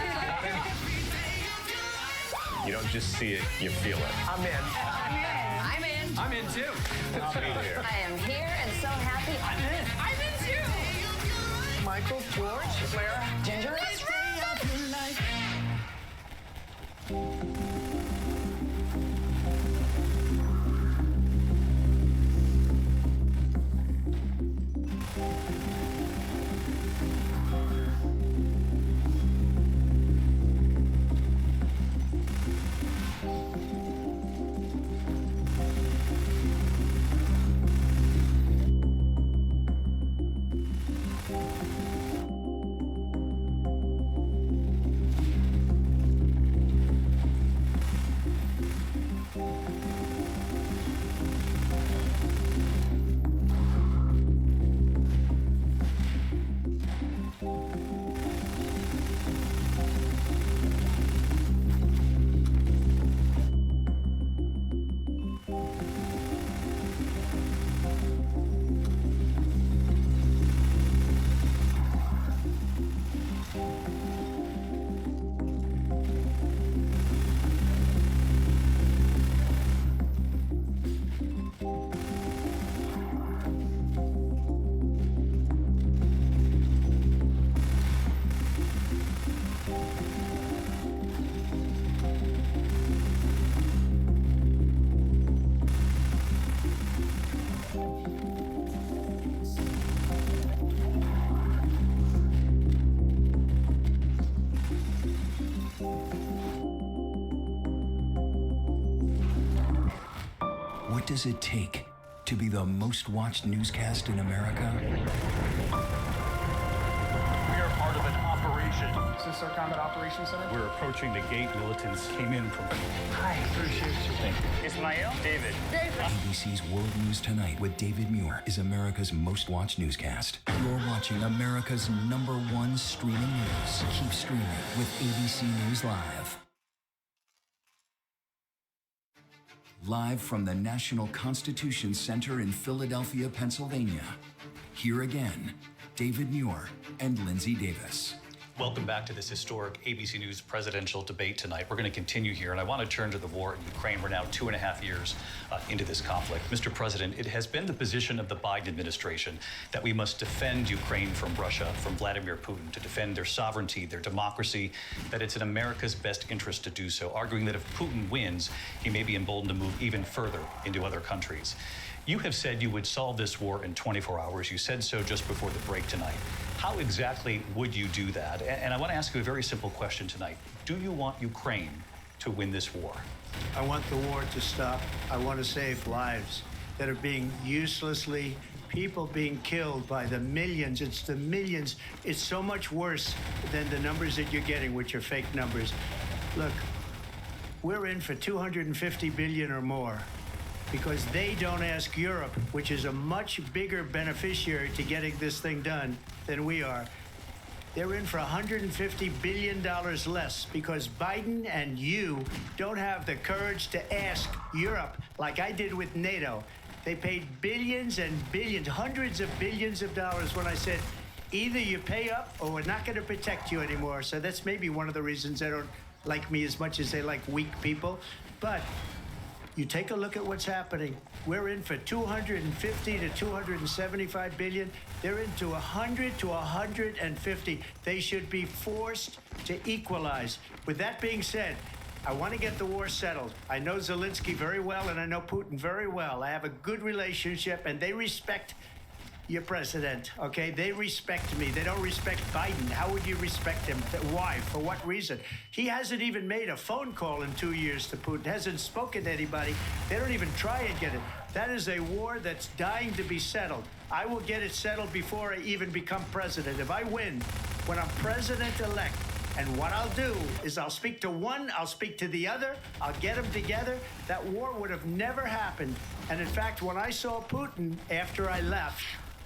You don't just see it, you feel it. I'm in. I'm in. I'm in too. I'll be here. I am here and so happy. I'm in. I'm in too. Michael, George, Clara, Ginger. What does it take to be the most watched newscast in America? We are part of an operation. Is this our Combat Operations Center? We're approaching the gate. Militants came in from... Hi, appreciate you. Thank you. Ismail? David. ABC's World News Tonight with David Muir is America's most watched newscast. You're watching America's #1 streaming news. Keep streaming with ABC News Live. Live from the National Constitution Center in Philadelphia, Pennsylvania. Here again, David Muir and Lindsay Davis. Welcome back to this historic ABC News presidential debate tonight. We're going to continue here, and I want to turn to the war in Ukraine. We're now 2.5 years into this conflict. Mr. President, it has been the position of the Biden administration that we must defend Ukraine from Russia, from Vladimir Putin, to defend their sovereignty, their democracy, that it's in America's best interest to do so, arguing that if Putin wins, he may be emboldened to move even further into other countries. You have said you would solve this war in 24 hours. You said so just before the break tonight. How exactly would you do that? And I want to ask you a very simple question tonight. Do you want Ukraine to win this war? I want the war to stop. I want to save lives that are being uselessly, people being killed by the millions. It's the millions. It's so much worse than the numbers that you're getting, which are fake numbers. Look, we're in for 250 billion or more, because they don't ask Europe, which is a much bigger beneficiary to getting this thing done than we are. They're in for $150 billion less because Biden and you don't have the courage to ask Europe like I did with NATO. They paid billions and billions, hundreds of billions of dollars when I said, either you pay up or we're not going to protect you anymore. So that's maybe one of the reasons they don't like me as much as they like weak people. But you take a look at what's happening. We're in for 250 to 275 billion. They're into 100 to 150. They should be forced to equalize. With that being said, I want to get the war settled. I know Zelensky very well, and I know Putin very well. I have a good relationship, and they respect your president, okay? They respect me. They don't respect Biden. How would you respect him? Why? For what reason? He hasn't even made a phone call in 2 years to Putin, hasn't spoken to anybody. They don't even try and get it. That is a war that's dying to be settled. I will get it settled before I even become president. If I win, when I'm president-elect, and what I'll do is I'll speak to one, I'll speak to the other, I'll get them together. That war would have never happened. And in fact, when I saw Putin after I left,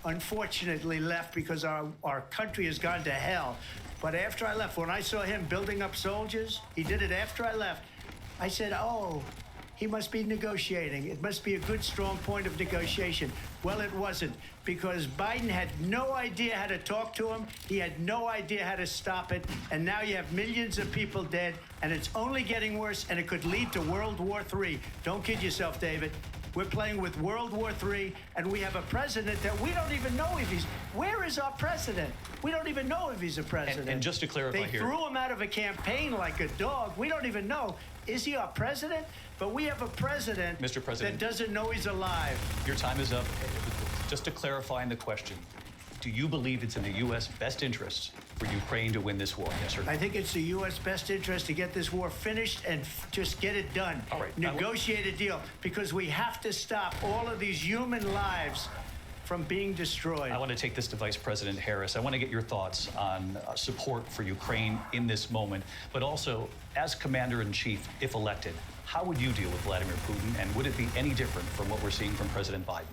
unfortunately left because our country has gone to hell. But after I left, when I saw him building up soldiers, he did it after I left. I said, oh, he must be negotiating. It must be a good, strong point of negotiation. Well, it wasn't, because Biden had no idea how to talk to him. He had no idea how to stop it. And now you have millions of people dead, and it's only getting worse, and it could lead to World War III. Don't kid yourself, David. We're playing with World War III, and we have a president that we don't even know if he's... Where is our president? We don't even know if he's a president. And just to clarify they here... They threw him out of a campaign like a dog. We don't even know. Is he our president? But we have a president, Mr. President, that doesn't know he's alive. Your time is up. Just to clarify in the question, do you believe it's in the U.S. best interest for Ukraine to win this war? Yes or no? I think it's the U.S. best interest to get this war finished and just get it done. All right. Negotiate a deal, because we have to stop all of these human lives from being destroyed. I want to take this to Vice President Harris. I want to get your thoughts on support for Ukraine in this moment, but also, as Commander-in-Chief, if elected, how would you deal with Vladimir Putin, and would it be any different from what we're seeing from President Biden?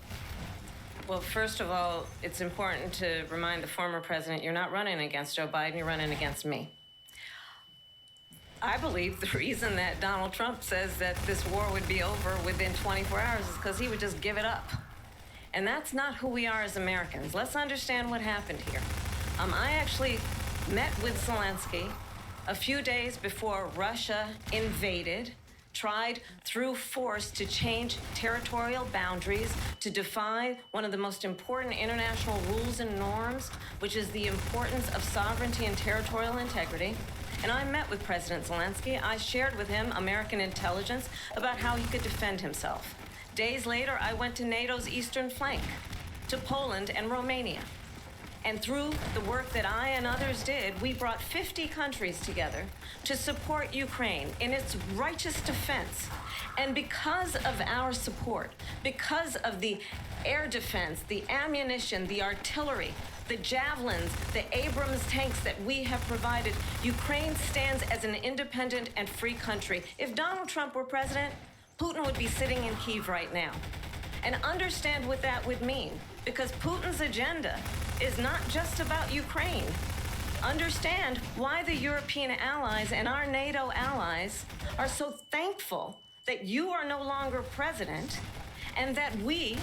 Well, first of all, it's important to remind the former president you're not running against Joe Biden, you're running against me. I believe the reason that Donald Trump says that this war would be over within 24 hours is because he would just give it up. And that's not who we are as Americans. Let's understand what happened here. I actually met with Zelensky a few days before Russia invaded, tried through force to change territorial boundaries, to defy one of the most important international rules and norms, which is the importance of sovereignty and territorial integrity. And I met with President Zelensky. I shared with him American intelligence about how he could defend himself. Days later, I went to NATO's eastern flank, to Poland and Romania. And through the work that I and others did, we brought 50 countries together to support Ukraine in its righteous defense. And because of our support, because of the air defense, the ammunition, the artillery, the javelins, the Abrams tanks that we have provided, Ukraine stands as an independent and free country. If Donald Trump were president, Putin would be sitting in Kyiv right now. And understand what that would mean, because Putin's agenda is not just about Ukraine. Understand why the European allies and our NATO allies are so thankful that you are no longer president, and that we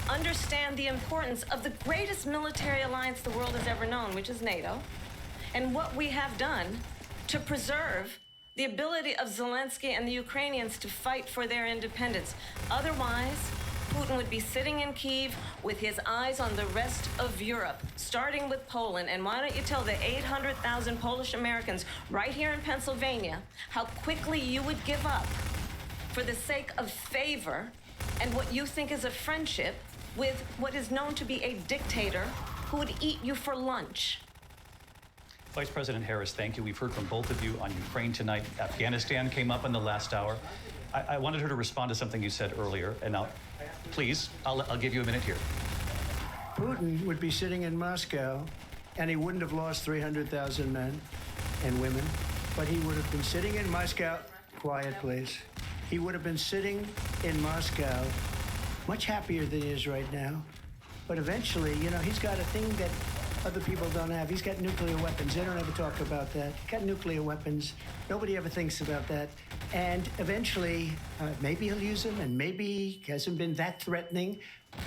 understand the importance of the greatest military alliance the world has ever known, which is NATO, and what we have done to preserve the ability of Zelensky and the Ukrainians to fight for their independence. Otherwise, Putin would be sitting in Kyiv with his eyes on the rest of Europe, starting with Poland. And why don't you tell the 800,000 Polish Americans right here in Pennsylvania how quickly you would give up for the sake of favor and what you think is a friendship with what is known to be a dictator who would eat you for lunch. Vice President Harris, thank you. We've heard from both of you on Ukraine tonight. Afghanistan came up in the last hour. I wanted her to respond to something you said earlier, and now, please, I'll give you a minute here. Putin would be sitting in Moscow, and he wouldn't have lost 300,000 men and women, but he would have been sitting in Moscow. Quiet, please. He would have been sitting in Moscow much happier than he is right now. But eventually, you know, he's got a thing that other people don't have. He's got nuclear weapons. They don't ever talk about that. He's got nuclear weapons. Nobody ever thinks about that. And eventually, maybe he'll use them, and maybe he hasn't been that threatening,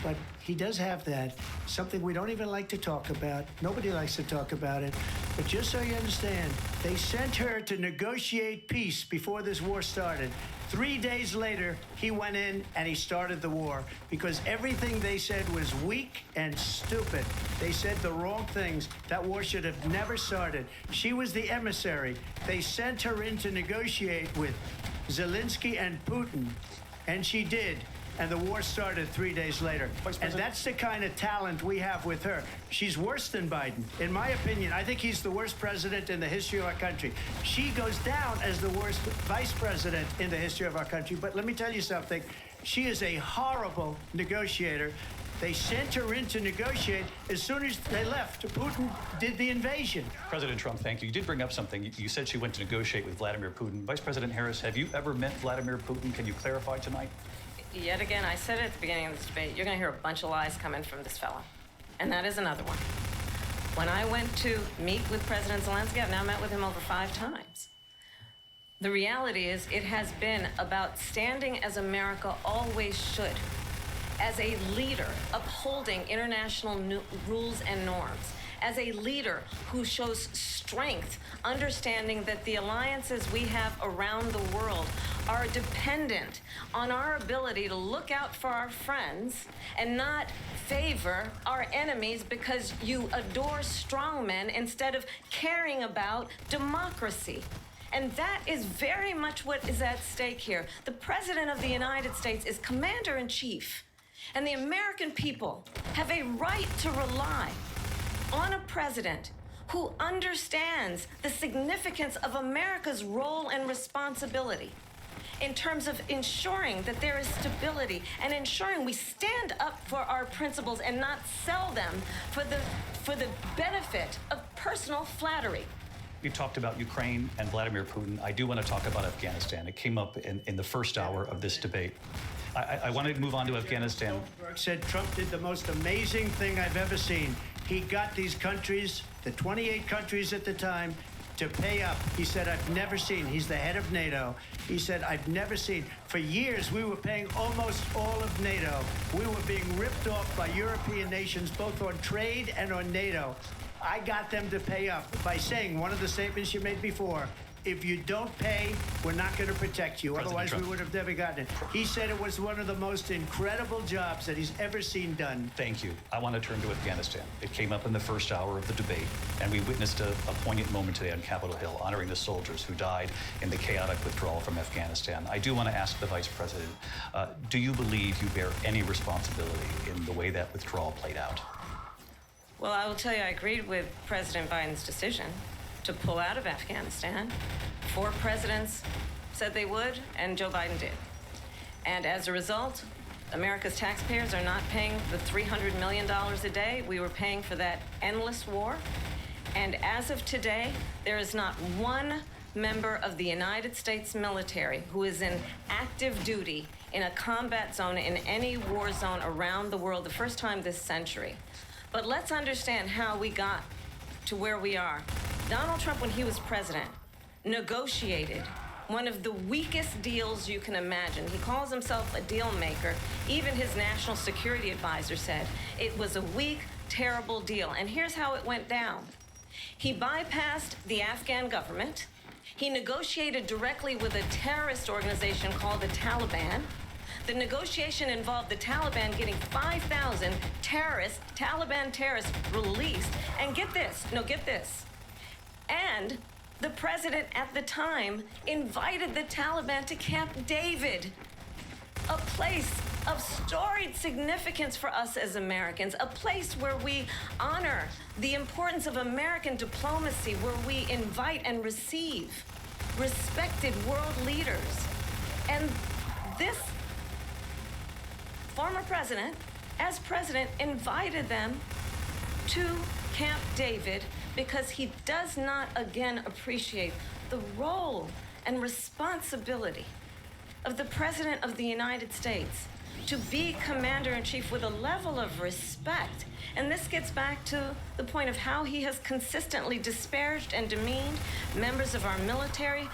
but he does have that. Something we don't even like to talk about. Nobody likes to talk about it. But just so you understand, they sent her to negotiate peace before this war started. 3 days later, he went in and he started the war because everything they said was weak and stupid. They said the wrong things. That war should have never started. She was the emissary. They sent her in to negotiate with Zelensky and Putin, and she did. And the war started 3 days later. And that's the kind of talent we have with her. She's worse than Biden. In my opinion, I think he's the worst president in the history of our country. She goes down as the worst vice president in the history of our country. But let me tell you something. She is a horrible negotiator. They sent her in to negotiate. As soon as they left, Putin did the invasion. President Trump, thank you. You did bring up something. You said she went to negotiate with Vladimir Putin. Vice President Harris, have you ever met Vladimir Putin? Can you clarify tonight? Yet again, I said it at the beginning of this debate, you're going to hear a bunch of lies coming from this fellow. And that is another one. When I went to meet with President Zelensky, I've now met with him over 5 times. The reality is it has been about standing as America always should, as a leader upholding international rules and norms, as a leader who shows strength, understanding that the alliances we have around the world are dependent on our ability to look out for our friends and not favor our enemies because you adore strongmen instead of caring about democracy. And that is very much what is at stake here. The President of the United States is Commander-in-Chief, and the American people have a right to rely on a president who understands the significance of America's role and responsibility in terms of ensuring that there is stability and ensuring we stand up for our principles and not sell them for the benefit of personal flattery. We've talked about Ukraine and Vladimir Putin. I do want to talk about Afghanistan. It came up in the first hour of this debate. I wanted to move on to Afghanistan. Said Trump did the most amazing thing I've ever seen. He got these countries, the 28 countries at the time, to pay up. He said, I've never seen, he's the head of NATO. He said, I've never seen. For years, we were paying almost all of NATO. We were being ripped off by European nations, both on trade and on NATO. I got them to pay up by saying one of the statements you made before, if you don't pay, we're not going to protect you. President Otherwise, Trump. we would have never gotten it. He said it was one of the most incredible jobs that he's ever seen done. Thank you. I want to turn to Afghanistan. It came up in the first hour of the debate, and we witnessed a poignant moment today on Capitol Hill, honoring the soldiers who died in the chaotic withdrawal from Afghanistan. I do want to ask the Vice President, do you believe you bear any responsibility in the way that withdrawal played out? Well, I will tell you, I agreed with President Biden's decision to pull out of Afghanistan. 4 presidents said they would, and Joe Biden did. And as a result, America's taxpayers are not paying the $300 million a day we were paying for that endless war. And as of today, there is not one member of the United States military who is in active duty in a combat zone in any war zone around the world, the first time this century. But let's understand how we got to where we are. Donald Trump, when he was president, negotiated one of the weakest deals you can imagine. He calls himself a deal maker. Even his national security advisor said it was a weak, terrible deal. And here's how it went down. He bypassed the Afghan government. He negotiated directly with a terrorist organization called the Taliban. The negotiation involved the Taliban getting 5,000 Taliban terrorists released. And get this, and the president at the time invited the Taliban to Camp David, a place of storied significance for us as Americans, a place where we honor the importance of American diplomacy, where we invite and receive respected world leaders. And this former president, as president, invited them to Camp David because he does not, again, appreciate the role and responsibility of the President of the United States to be Commander-in-Chief with a level of respect. And this gets back to the point of how he has consistently disparaged and demeaned members of our military,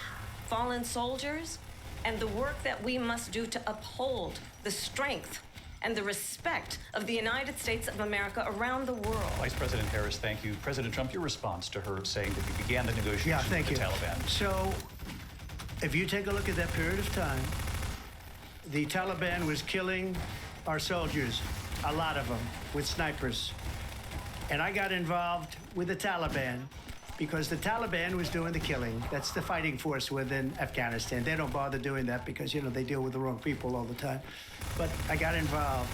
fallen soldiers, and the work that we must do to uphold the strength and the respect of the United States of America around the world. Vice President Harris, thank you. President Trump, your response to her saying that you began the negotiations with the Taliban. So, if you take a look at that period of time, the Taliban was killing our soldiers, a lot of them, with snipers. And I got involved with the Taliban because the Taliban was doing the killing. That's the fighting force within Afghanistan. They don't bother doing that because, you know, they deal with the wrong people all the time. But I got involved.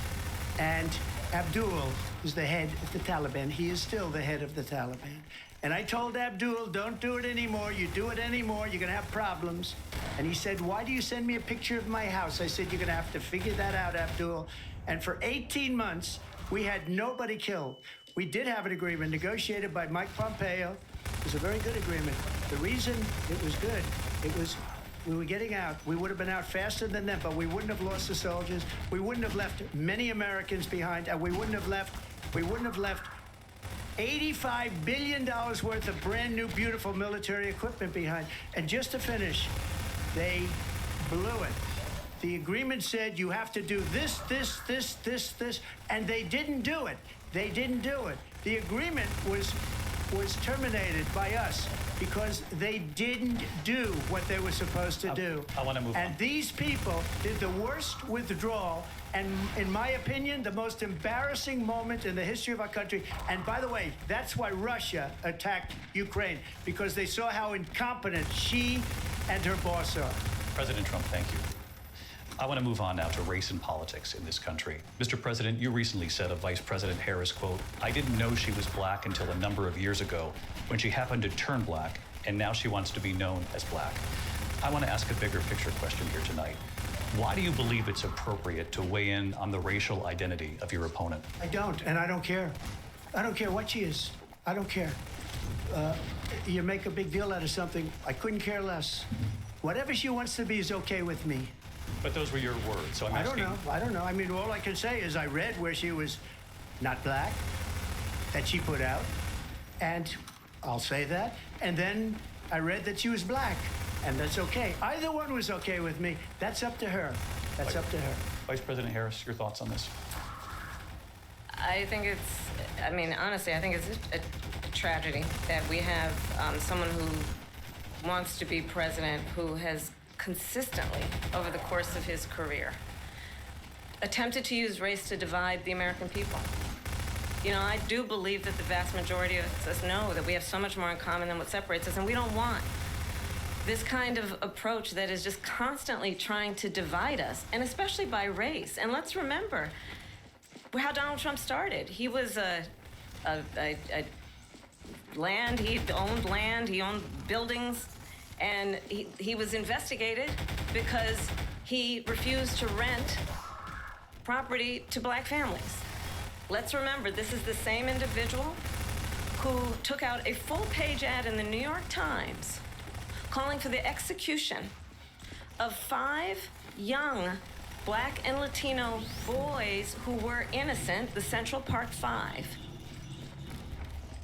And Abdul is the head of the Taliban. He is still the head of the Taliban. And I told Abdul, don't do it anymore. You do it anymore, you're going to have problems. And he said, why do you send me a picture of my house? I said, you're going to have to figure that out, Abdul. And for 18 months, we had nobody killed. We did have an agreement negotiated by Mike Pompeo. It was a very good agreement. The reason it was good, it was we were getting out. We would have been out faster than them, but we wouldn't have lost the soldiers. We wouldn't have left many Americans behind, and we wouldn't have left $85 billion worth of brand new, beautiful military equipment behind. And just to finish, They blew it. The agreement said you have to do this, and they didn't do it. They didn't do it. The agreement was terminated by us because they didn't do what they were supposed to do. I want to move on. And these people did the worst withdrawal, and in my opinion, the most embarrassing moment in the history of our country. And by the way, that's why Russia attacked Ukraine, because they saw how incompetent she and her boss are. President Trump, thank you. I want to move on now to race and politics in this country. Mr. President, you recently said of Vice President Harris, quote, "I didn't know she was black until a number of years ago when she happened to turn black, and now she wants to be known as black." I want to ask a bigger picture question here tonight. Why do you believe it's appropriate to weigh in on the racial identity of your opponent? I don't, and I don't care. I don't care what she is. I don't care. You make a big deal out of something, I couldn't care less. Whatever she wants to be is okay with me. But those were your words, so I'm asking. I don't know. I mean, all I can say is I read where she was not black, that she put out, and I'll say that. And then I read that she was black, and that's okay. Either one was okay with me. That's up to her. That's up to her. Vice President Harris, your thoughts on this? I think honestly, I think it's a tragedy that we have someone who wants to be president who has consistently, over the course of his career, attempted to use race to divide the American people. You know, I do believe that the vast majority of us know that we have so much more in common than what separates us, and we don't want this kind of approach that is just constantly trying to divide us, and especially by race. And let's remember how Donald Trump started. He was land, he owned buildings, and he was investigated because he refused to rent property to black families. Let's remember, this is the same individual who took out a full-page ad in the New York Times calling for the execution of 5 young black and Latino boys who were innocent, the Central Park 5.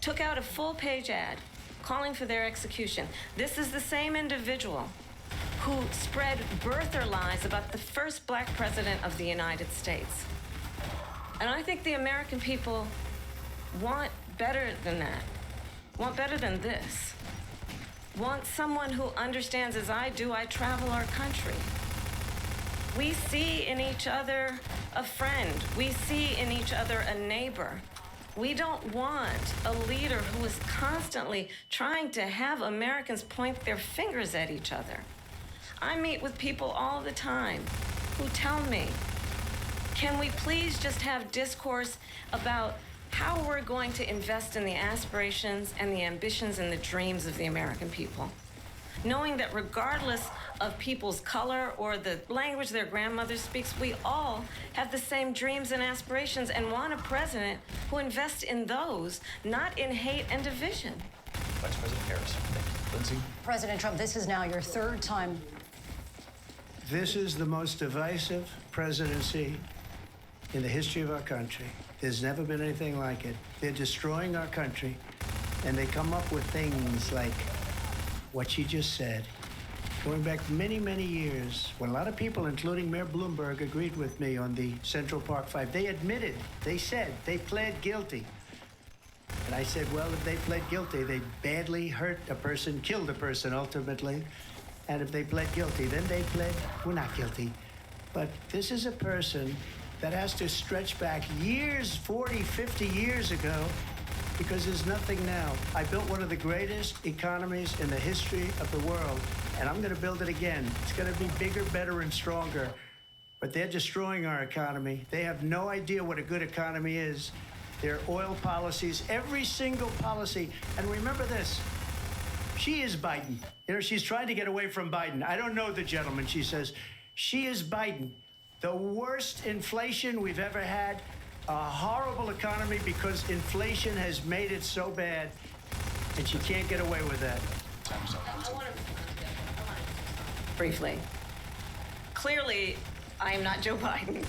Took out a full-page ad calling for their execution. This is the same individual who spread birther lies about the first black president of the United States. And I think the American people want better than that, want better than this, want someone who understands, as I do, I travel our country. We see in each other a friend. We see in each other a neighbor. We don't want a leader who is constantly trying to have Americans point their fingers at each other. I meet with people all the time who tell me, can we please just have discourse about how we're going to invest in the aspirations and the ambitions and the dreams of the American people? Knowing that regardless of people's color or the language their grandmother speaks, we all have the same dreams and aspirations and want a president who invests in those, not in hate and division. Vice President Harris. Lindsay? President Trump, this is now your 3rd time. This is the most divisive presidency in the history of our country. There's never been anything like it. They're destroying our country, and they come up with things like what she just said. Going back many, many years, when a lot of people, including Mayor Bloomberg, agreed with me on the Central Park 5, they admitted, they said, they pled guilty. And I said, well, if they pled guilty, they badly hurt a person, killed a person ultimately. And if they pled guilty, then they pled, we're not guilty. But this is a person that has to stretch back years, 40, 50 years ago, because there's nothing now. I built one of the greatest economies in the history of the world, and I'm going to build it again. It's going to be bigger, better, and stronger. But they're destroying our economy. They have no idea what a good economy is. Their oil policies, every single policy. And remember this, she is Biden. You know, she's trying to get away from Biden. I don't know the gentleman, she says. She is Biden. The worst inflation we've ever had, a horrible economy because inflation has made it so bad, and she can't get away with that. Briefly. Clearly, I am not Joe Biden,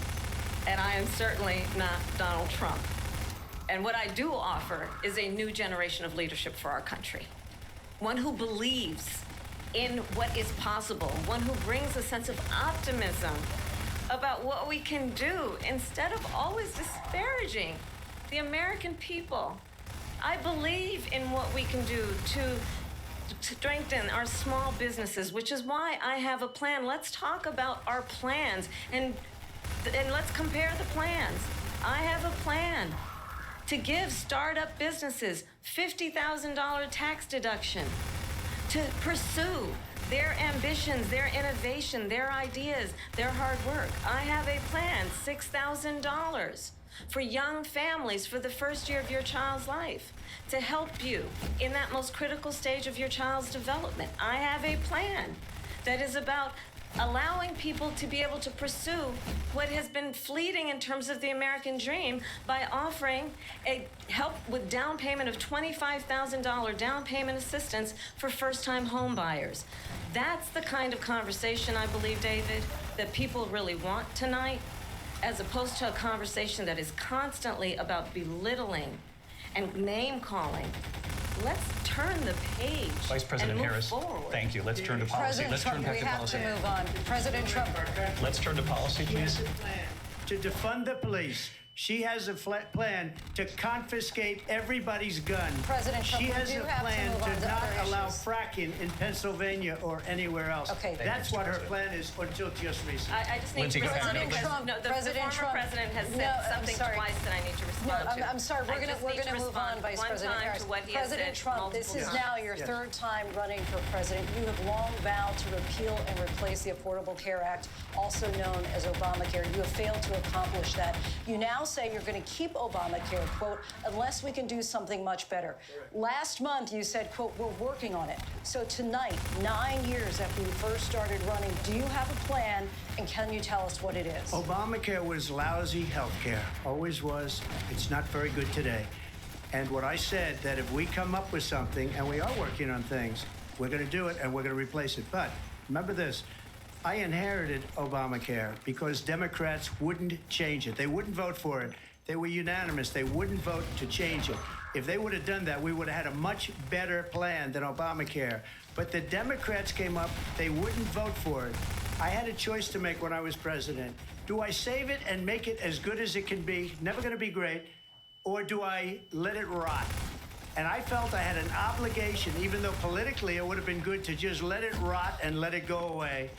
and I am certainly not Donald Trump. And what I do offer is a new generation of leadership for our country. One who believes in what is possible, one who brings a sense of optimism about what we can do instead of always disparaging the American people. I believe in what we can do to strengthen our small businesses, which is why I have a plan. Let's talk about our plans and let's compare the plans. I have a plan to give startup businesses $50,000 tax deduction to pursue their ambitions, their innovation, their ideas, their hard work. I have a plan, $6,000 for young families for the first year of your child's life to help you in that most critical stage of your child's development. I have a plan that is about allowing people to be able to pursue what has been fleeting in terms of the American dream by offering a help with down payment of $25,000 down payment assistance for first-time home buyers. That's the kind of conversation, I believe, David, that people really want tonight, as opposed to a conversation that is constantly about belittling and name-calling. Let's turn the page. Vice President and move Harris, forward. thank you. Let's turn to policy. President Let's Trump, turn back we to have policy. to move on. President Trump. Let's turn to policy, please. To defund the police. She has a plan to confiscate everybody's gun. President Trump, she we has do a have to plan move on to to not other allow issues. fracking in Pennsylvania or anywhere else. Okay. That's what her plan is until just recently. I just need Lindsay, to go ahead. respond. President Trump, No, the President former Trump. president has said No, I'm something sorry. twice that I need to respond No, to. I'm sorry. We're I just going need to move respond on, Vice one President time Harris. to what he has President said Trump, this is multiple now times. your Yes. third time running for president. You have long vowed to repeal and replace the Affordable Care Act, also known as Obamacare. You have failed to accomplish that. You now say you're going to keep Obamacare, quote, unless we can do something much better. Last month, you said, quote, we're working on it. So tonight, 9 years after you first started running, do you have a plan, and can you tell us what it is? Obamacare was lousy health care. Always was. It's not very good today. And what I said, that if we come up with something, and we are working on things, we're going to do it, and we're going to replace it. But remember this. I inherited Obamacare because Democrats wouldn't change it. They wouldn't vote for it. They were unanimous. They wouldn't vote to change it. If they would have done that, we would have had a much better plan than Obamacare. But the Democrats came up. They wouldn't vote for it. I had a choice to make when I was president. Do I save it and make it as good as it can be, never going to be great, or do I let it rot? And I felt I had an obligation, even though politically it would have been good to just let it rot and let it go away.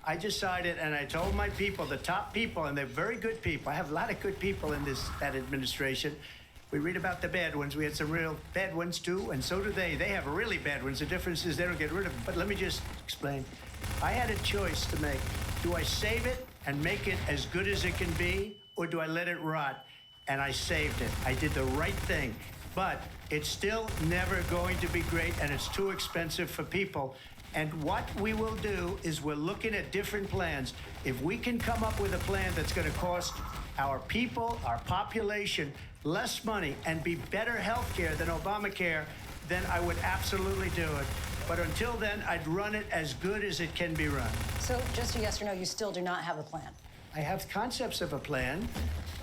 I decided, and I told my people, the top people, and they're very good people. I have a lot of good people in that administration. We read about the bad ones. We had some real bad ones, too, and so do they. They have really bad ones. The difference is they don't get rid of them. But let me just explain. I had a choice to make. Do I save it and make it as good as it can be, or do I let it rot? And I saved it. I did the right thing. But it's still never going to be great, and it's too expensive for people. And what we will do is we're looking at different plans. If we can come up with a plan that's going to cost our people, our population, less money and be better health care than Obamacare, then I would absolutely do it. But until then, I'd run it as good as it can be run. So just a yes or no, you still do not have a plan? I have concepts of a plan.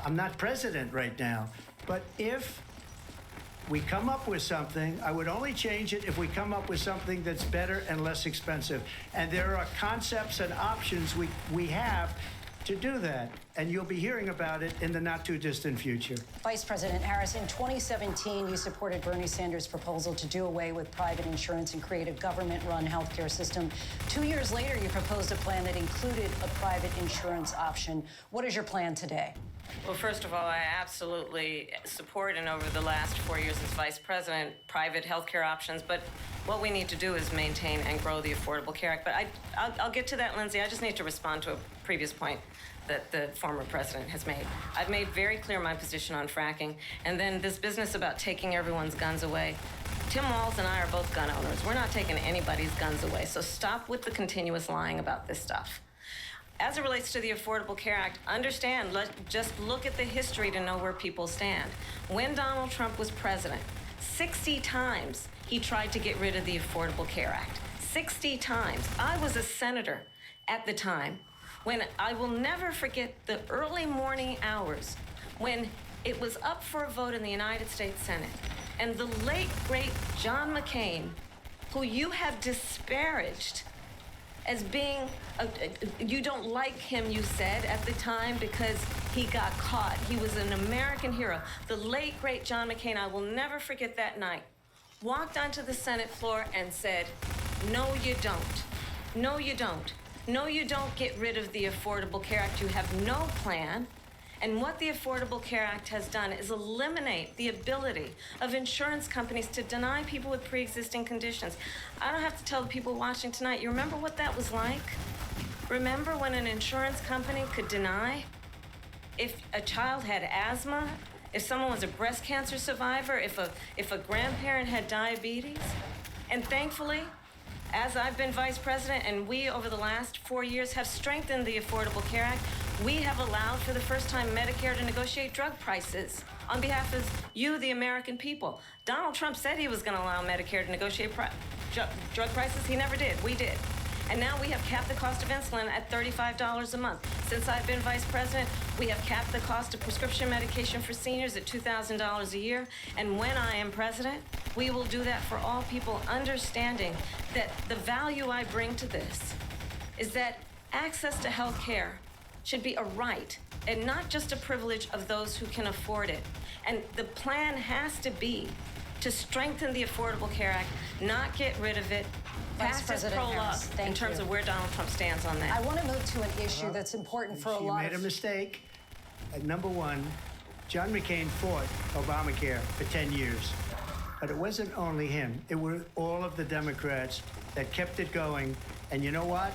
I'm not president right now. But if we come up with something, I would only change it if we come up with something that's better and less expensive. And there are concepts and options we have to do that. And you'll be hearing about it in the not too distant future. Vice President Harris, in 2017, you supported Bernie Sanders' proposal to do away with private insurance and create a government-run healthcare system. 2 years later, you proposed a plan that included a private insurance option. What is your plan today? Well, first of all, I absolutely support, and over the last 4 years as vice president, private healthcare options. But what we need to do is maintain and grow the Affordable Care Act. But I'll get to that, Lindsay. I just need to respond to a previous point that the former president has made. I've made very clear my position on fracking. And then this business about taking everyone's guns away. Tim Walz and I are both gun owners. We're not taking anybody's guns away. So stop with the continuous lying about this stuff. As it relates to the Affordable Care Act, understand, just look at the history to know where people stand. When Donald Trump was president, 60 times he tried to get rid of the Affordable Care Act. 60 times. I was a senator at the time when I will never forget the early morning hours when it was up for a vote in the United States Senate. And the late, great John McCain who you have disparaged as being, you don't like him, you said at the time, because he got caught. He was an American hero. The late, great John McCain, I will never forget that night, walked onto the Senate floor and said, no, you don't. No, you don't. No, you don't get rid of the Affordable Care Act. You have no plan. And what the Affordable Care Act has done is eliminate the ability of insurance companies to deny people with pre-existing conditions. I don't have to tell the people watching tonight, you remember what that was like? Remember when an insurance company could deny if a child had asthma, if someone was a breast cancer survivor, if a grandparent had diabetes? And thankfully, as I've been vice president and we over the last 4 years have strengthened the Affordable Care Act, we have allowed for the first time Medicare to negotiate drug prices on behalf of you, the American people. Donald Trump said he was going to allow Medicare to negotiate drug prices. He never did. We did. And now we have capped the cost of insulin at $35 a month. Since I've been vice president, we have capped the cost of prescription medication for seniors at $2,000 a year. And when I am president, we will do that for all people, understanding that the value I bring to this is that access to health care should be a right and not just a privilege of those who can afford it. And the plan has to be to strengthen the Affordable Care Act, not get rid of it, Vice pass as President pro-law Harris, thank in terms you. of where Donald Trump stands on that. I want to move to an issue that's important for a She lot made a of... mistake. Number one, John McCain fought Obamacare for 10 years. But it wasn't only him. It were all of the Democrats that kept it going. And you know what?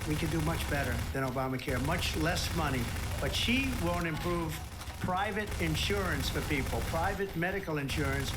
We can do much better than Obamacare, much less money. But she won't improve private insurance for people, private medical insurance.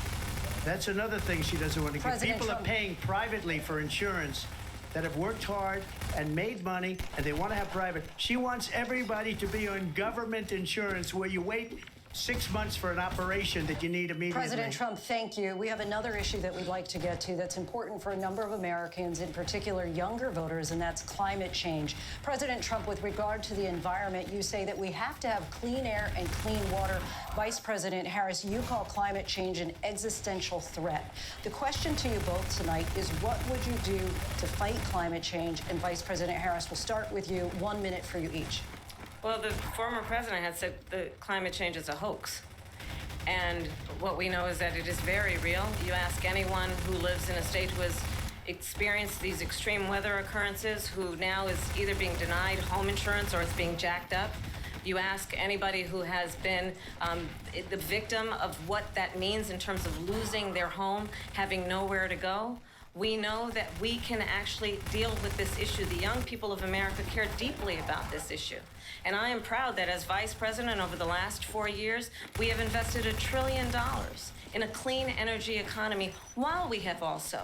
That's another thing she doesn't want to give. People Trump. are paying privately for insurance that have worked hard and made money, and they want to have private. She wants everybody to be on government insurance where you wait 6 months for an operation that you need immediately. President Trump, thank you. We have another issue that we'd like to get to that's important for a number of Americans, in particular younger voters, and that's climate change. President Trump, with regard to the environment, you say that we have to have clean air and clean water. Vice President Harris, you call climate change an existential threat. The question to you both tonight is, what would you do to fight climate change? And Vice President Harris, we'll start with you. 1 minute for you each. Well, the former president had said that climate change is a hoax. And what we know is that it is very real. You ask anyone who lives in a state who has experienced these extreme weather occurrences, who now is either being denied home insurance or it's being jacked up. You ask anybody who has been the victim of what that means in terms of losing their home, having nowhere to go. We know that we can actually deal with this issue. The young people of America care deeply about this issue. And I am proud that as vice president over the last 4 years, we have invested $1 trillion in a clean energy economy, while we have also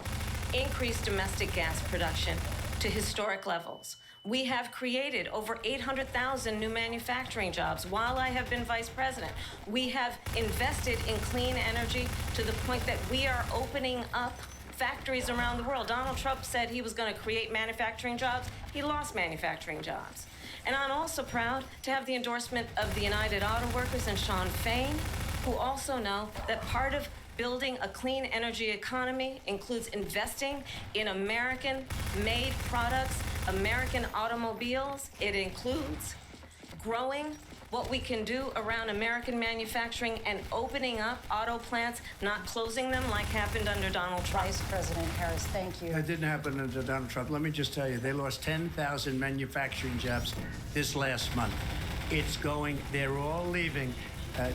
increased domestic gas production to historic levels. We have created over 800,000 new manufacturing jobs while I have been vice president. We have invested in clean energy to the point that we are opening up factories around the world. Donald Trump said he was going to create manufacturing jobs. He lost manufacturing jobs. And I'm also proud to have the endorsement of the United Auto Workers and Sean Fain, who also know that part of building a clean energy economy includes investing in American-made products, American automobiles. It includes growing what we can do around American manufacturing and opening up auto plants, not closing them like happened under Donald Trump. Vice President Harris, thank you. That didn't happen under Donald Trump. Let me just tell you, they lost 10,000 manufacturing jobs this last month. It's going, they're all leaving.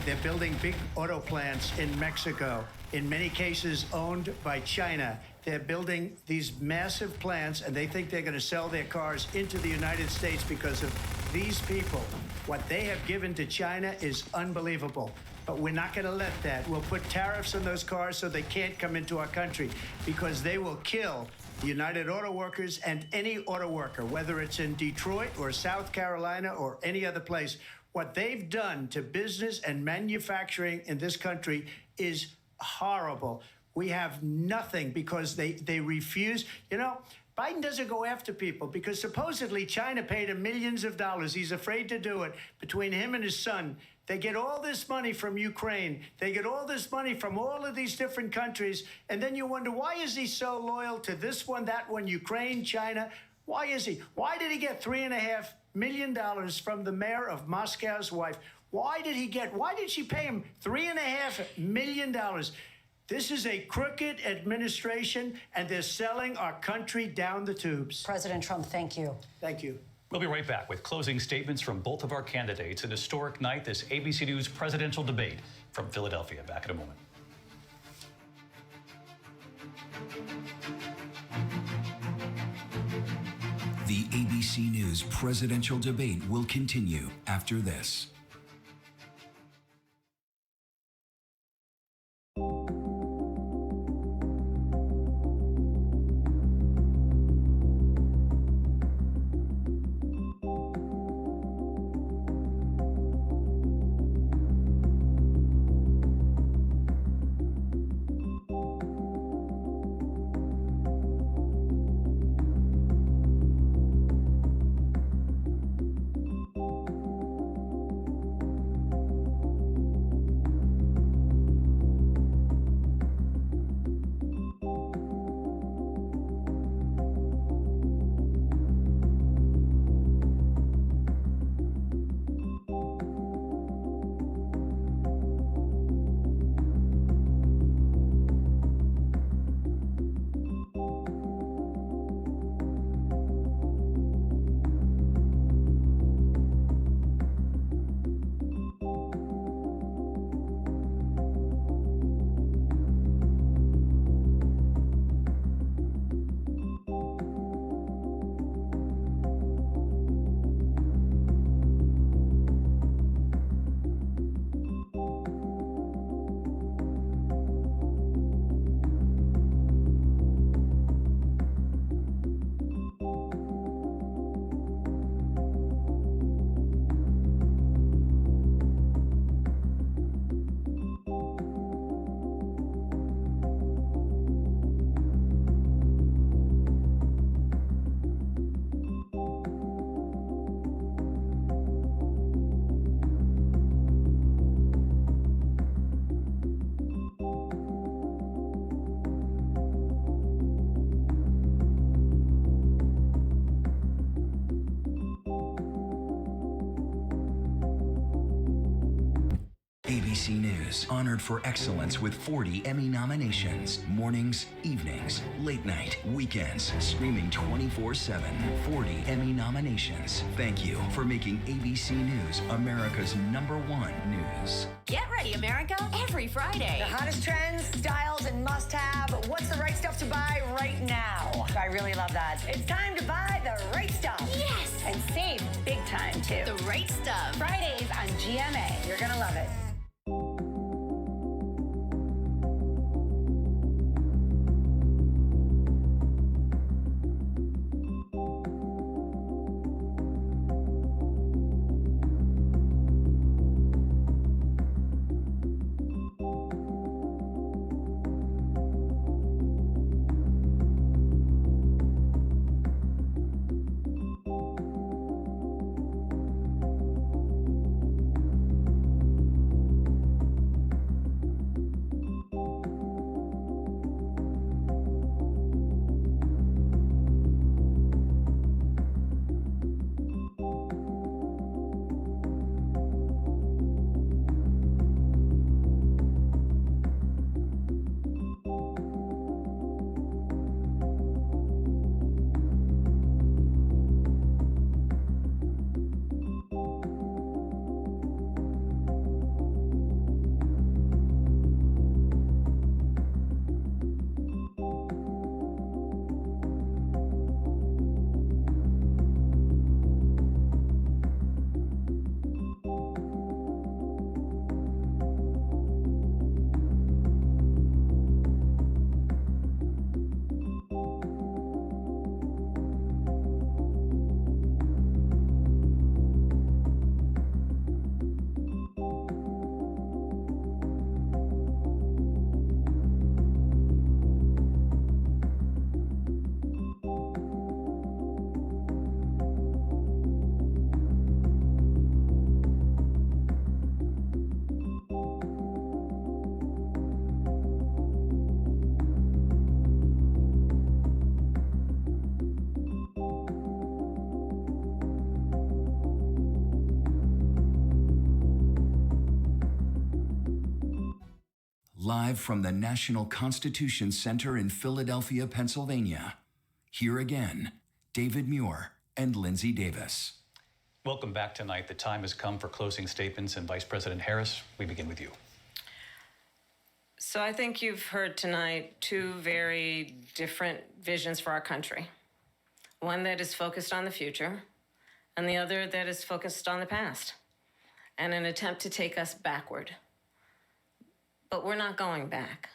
They're building big auto plants in Mexico, in many cases owned by China. They're building these massive plants, and they think they're going to sell their cars into the United States because of these people. What they have given to China is unbelievable. But we're not going to let that. We'll put tariffs on those cars so they can't come into our country, because they will kill the United Auto Workers and any auto worker, whether it's in Detroit or South Carolina or any other place. What they've done to business and manufacturing in this country is horrible. We have nothing because they refuse. You know, Biden doesn't go after people because supposedly China paid him millions of dollars. He's afraid to do it. Between him and his son, they get all this money from Ukraine. They get all this money from all of these different countries. And then you wonder, why is he so loyal to this one, that one, Ukraine, China? Why is he? Why did he get $3.5 million from the mayor of Moscow's wife? Why did she pay him $3.5 million? This is a crooked administration, and they're selling our country down the tubes. President Trump, thank you. Thank you. We'll be right back with closing statements from both of our candidates. An historic night, this ABC News presidential debate from Philadelphia. Back in a moment. The ABC News presidential debate will continue after this. ABC News, honored for excellence with 40 Emmy nominations. Mornings, evenings, late night, weekends, streaming 24/7. 40 Emmy nominations. Thank you for making ABC News America's #1 news. Get ready, America, every Friday. The hottest trends, styles, and must-have. What's the right stuff to buy right now? I really love that. It's time to buy the right stuff. Yes! And save big time, too. The right stuff. Fridays on GMA. You're going to love it. Live from the National Constitution Center in Philadelphia, Pennsylvania. Here again, David Muir and Lindsay Davis. Welcome back tonight. The time has come for closing statements, and Vice President Harris, we begin with you. So I think you've heard tonight two very different visions for our country. One that is focused on the future, and the other that is focused on the past, and an attempt to take us backward. But we're not going back.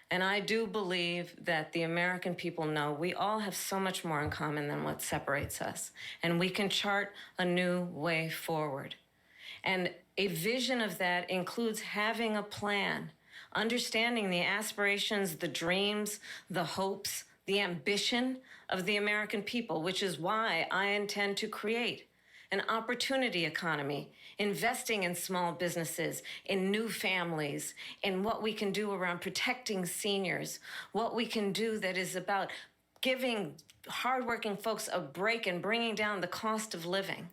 And I do believe that the American people know we all have so much more in common than what separates us. And we can chart a new way forward. And a vision of that includes having a plan, understanding the aspirations, the dreams, the hopes, the ambition of the American people, which is why I intend to create an opportunity economy, investing in small businesses, in new families, in what we can do around protecting seniors, what we can do that is about giving hardworking folks a break and bringing down the cost of living.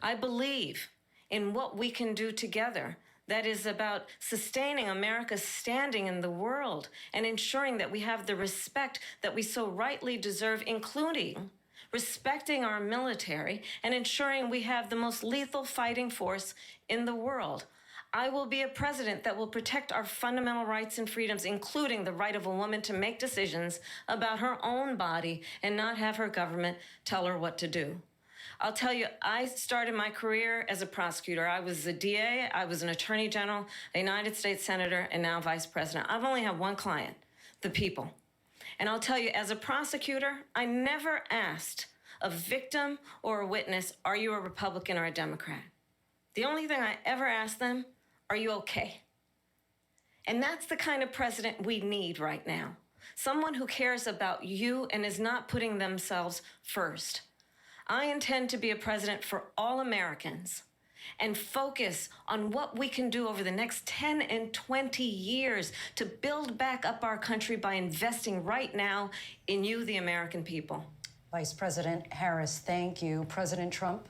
I believe in what we can do together that is about sustaining America's standing in the world and ensuring that we have the respect that we so rightly deserve, including respecting our military and ensuring we have the most lethal fighting force in the world. I will be a president that will protect our fundamental rights and freedoms, including the right of a woman to make decisions about her own body and not have her government tell her what to do. I'll tell you, I started my career as a prosecutor. I was a DA, I was an attorney general, a United States senator, and now vice president. I've only had one client, the people. And I'll tell you, as a prosecutor, I never asked a victim or a witness, are you a Republican or a Democrat? The only thing I ever asked them, are you okay? And that's the kind of president we need right now. Someone who cares about you and is not putting themselves first. I intend to be a president for all Americans and focus on what we can do over the next 10 and 20 years to build back up our country by investing right now in you, the American people. Vice President Harris, thank you. President Trump?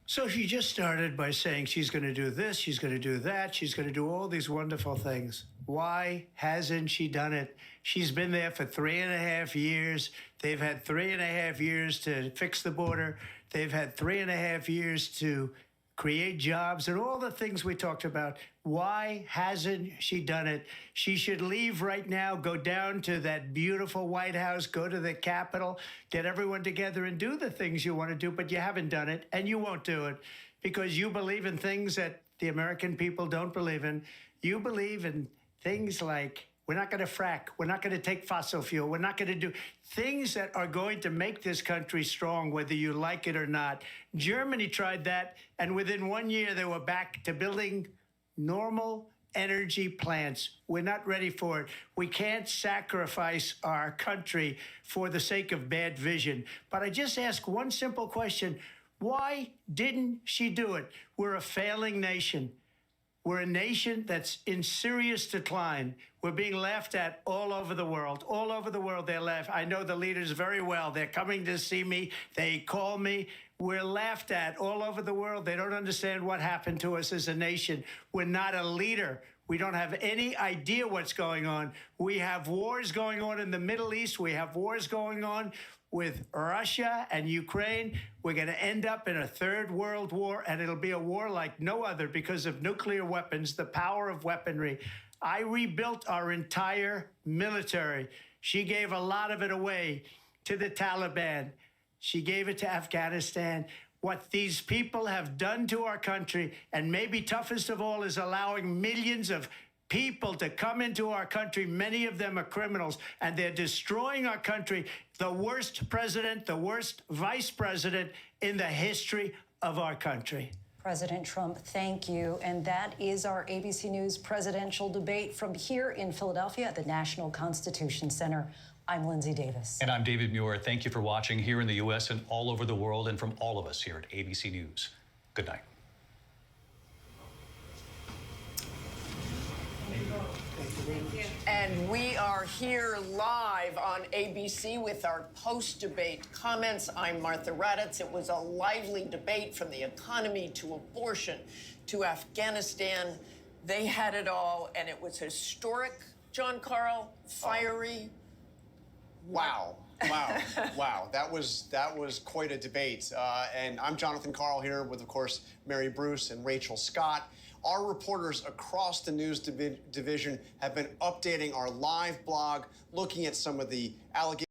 So she just started by saying she's going to do this, she's going to do that, she's going to do all these wonderful things. Why hasn't she done it? She's been there for 3.5 years. They've had 3.5 years to fix the border. They've had 3.5 years to create jobs and all the things we talked about. Why hasn't she done it? She should leave right now, go down to that beautiful White House, go to the Capitol, get everyone together and do the things you want to do, but you haven't done it and you won't do it because you believe in things that the American people don't believe in. You believe in things like we're not going to frack. We're not going to take fossil fuel. We're not going to do things that are going to make this country strong, whether you like it or not. Germany tried that, and within 1 year, they were back to building normal energy plants. We're not ready for it. We can't sacrifice our country for the sake of bad vision. But I just ask one simple question. Why didn't she do it? We're a failing nation. We're a nation that's in serious decline. We're being laughed at all over the world. All over the world, they're laughed. I know the leaders very well. They're coming to see me. They call me. We're laughed at all over the world. They don't understand what happened to us as a nation. We're not a leader. We don't have any idea what's going on. We have wars going on in the Middle East. We have wars going on with Russia and Ukraine. We're going to end up in a third world war, and it'll be a war like no other because of nuclear weapons, the power of weaponry. I rebuilt our entire military. She gave a lot of it away to the Taliban. She gave it to Afghanistan. What these people have done to our country, and maybe toughest of all, is allowing millions of people to come into our country. Many of them are criminals, and they're destroying our country. The worst president, the worst vice president in the history of our country. President Trump, thank you. And that is our ABC News presidential debate from here in Philadelphia at the National Constitution Center. I'm Lindsay Davis. And I'm David Muir. Thank you for watching here in the U.S. and all over the world, and from all of us here at ABC News. Good night. And we are here live on ABC with our post-debate comments. I'm Martha Raddatz. It was a lively debate from the economy to abortion to Afghanistan They had it all, and it was historic. John Carl, fiery. Wow. Wow. Wow. That was quite a debate. And I'm Jonathan Carl here with, of course, Mary Bruce and Rachel Scott. Our reporters across the news division have been updating our live blog, looking at some of the allegations.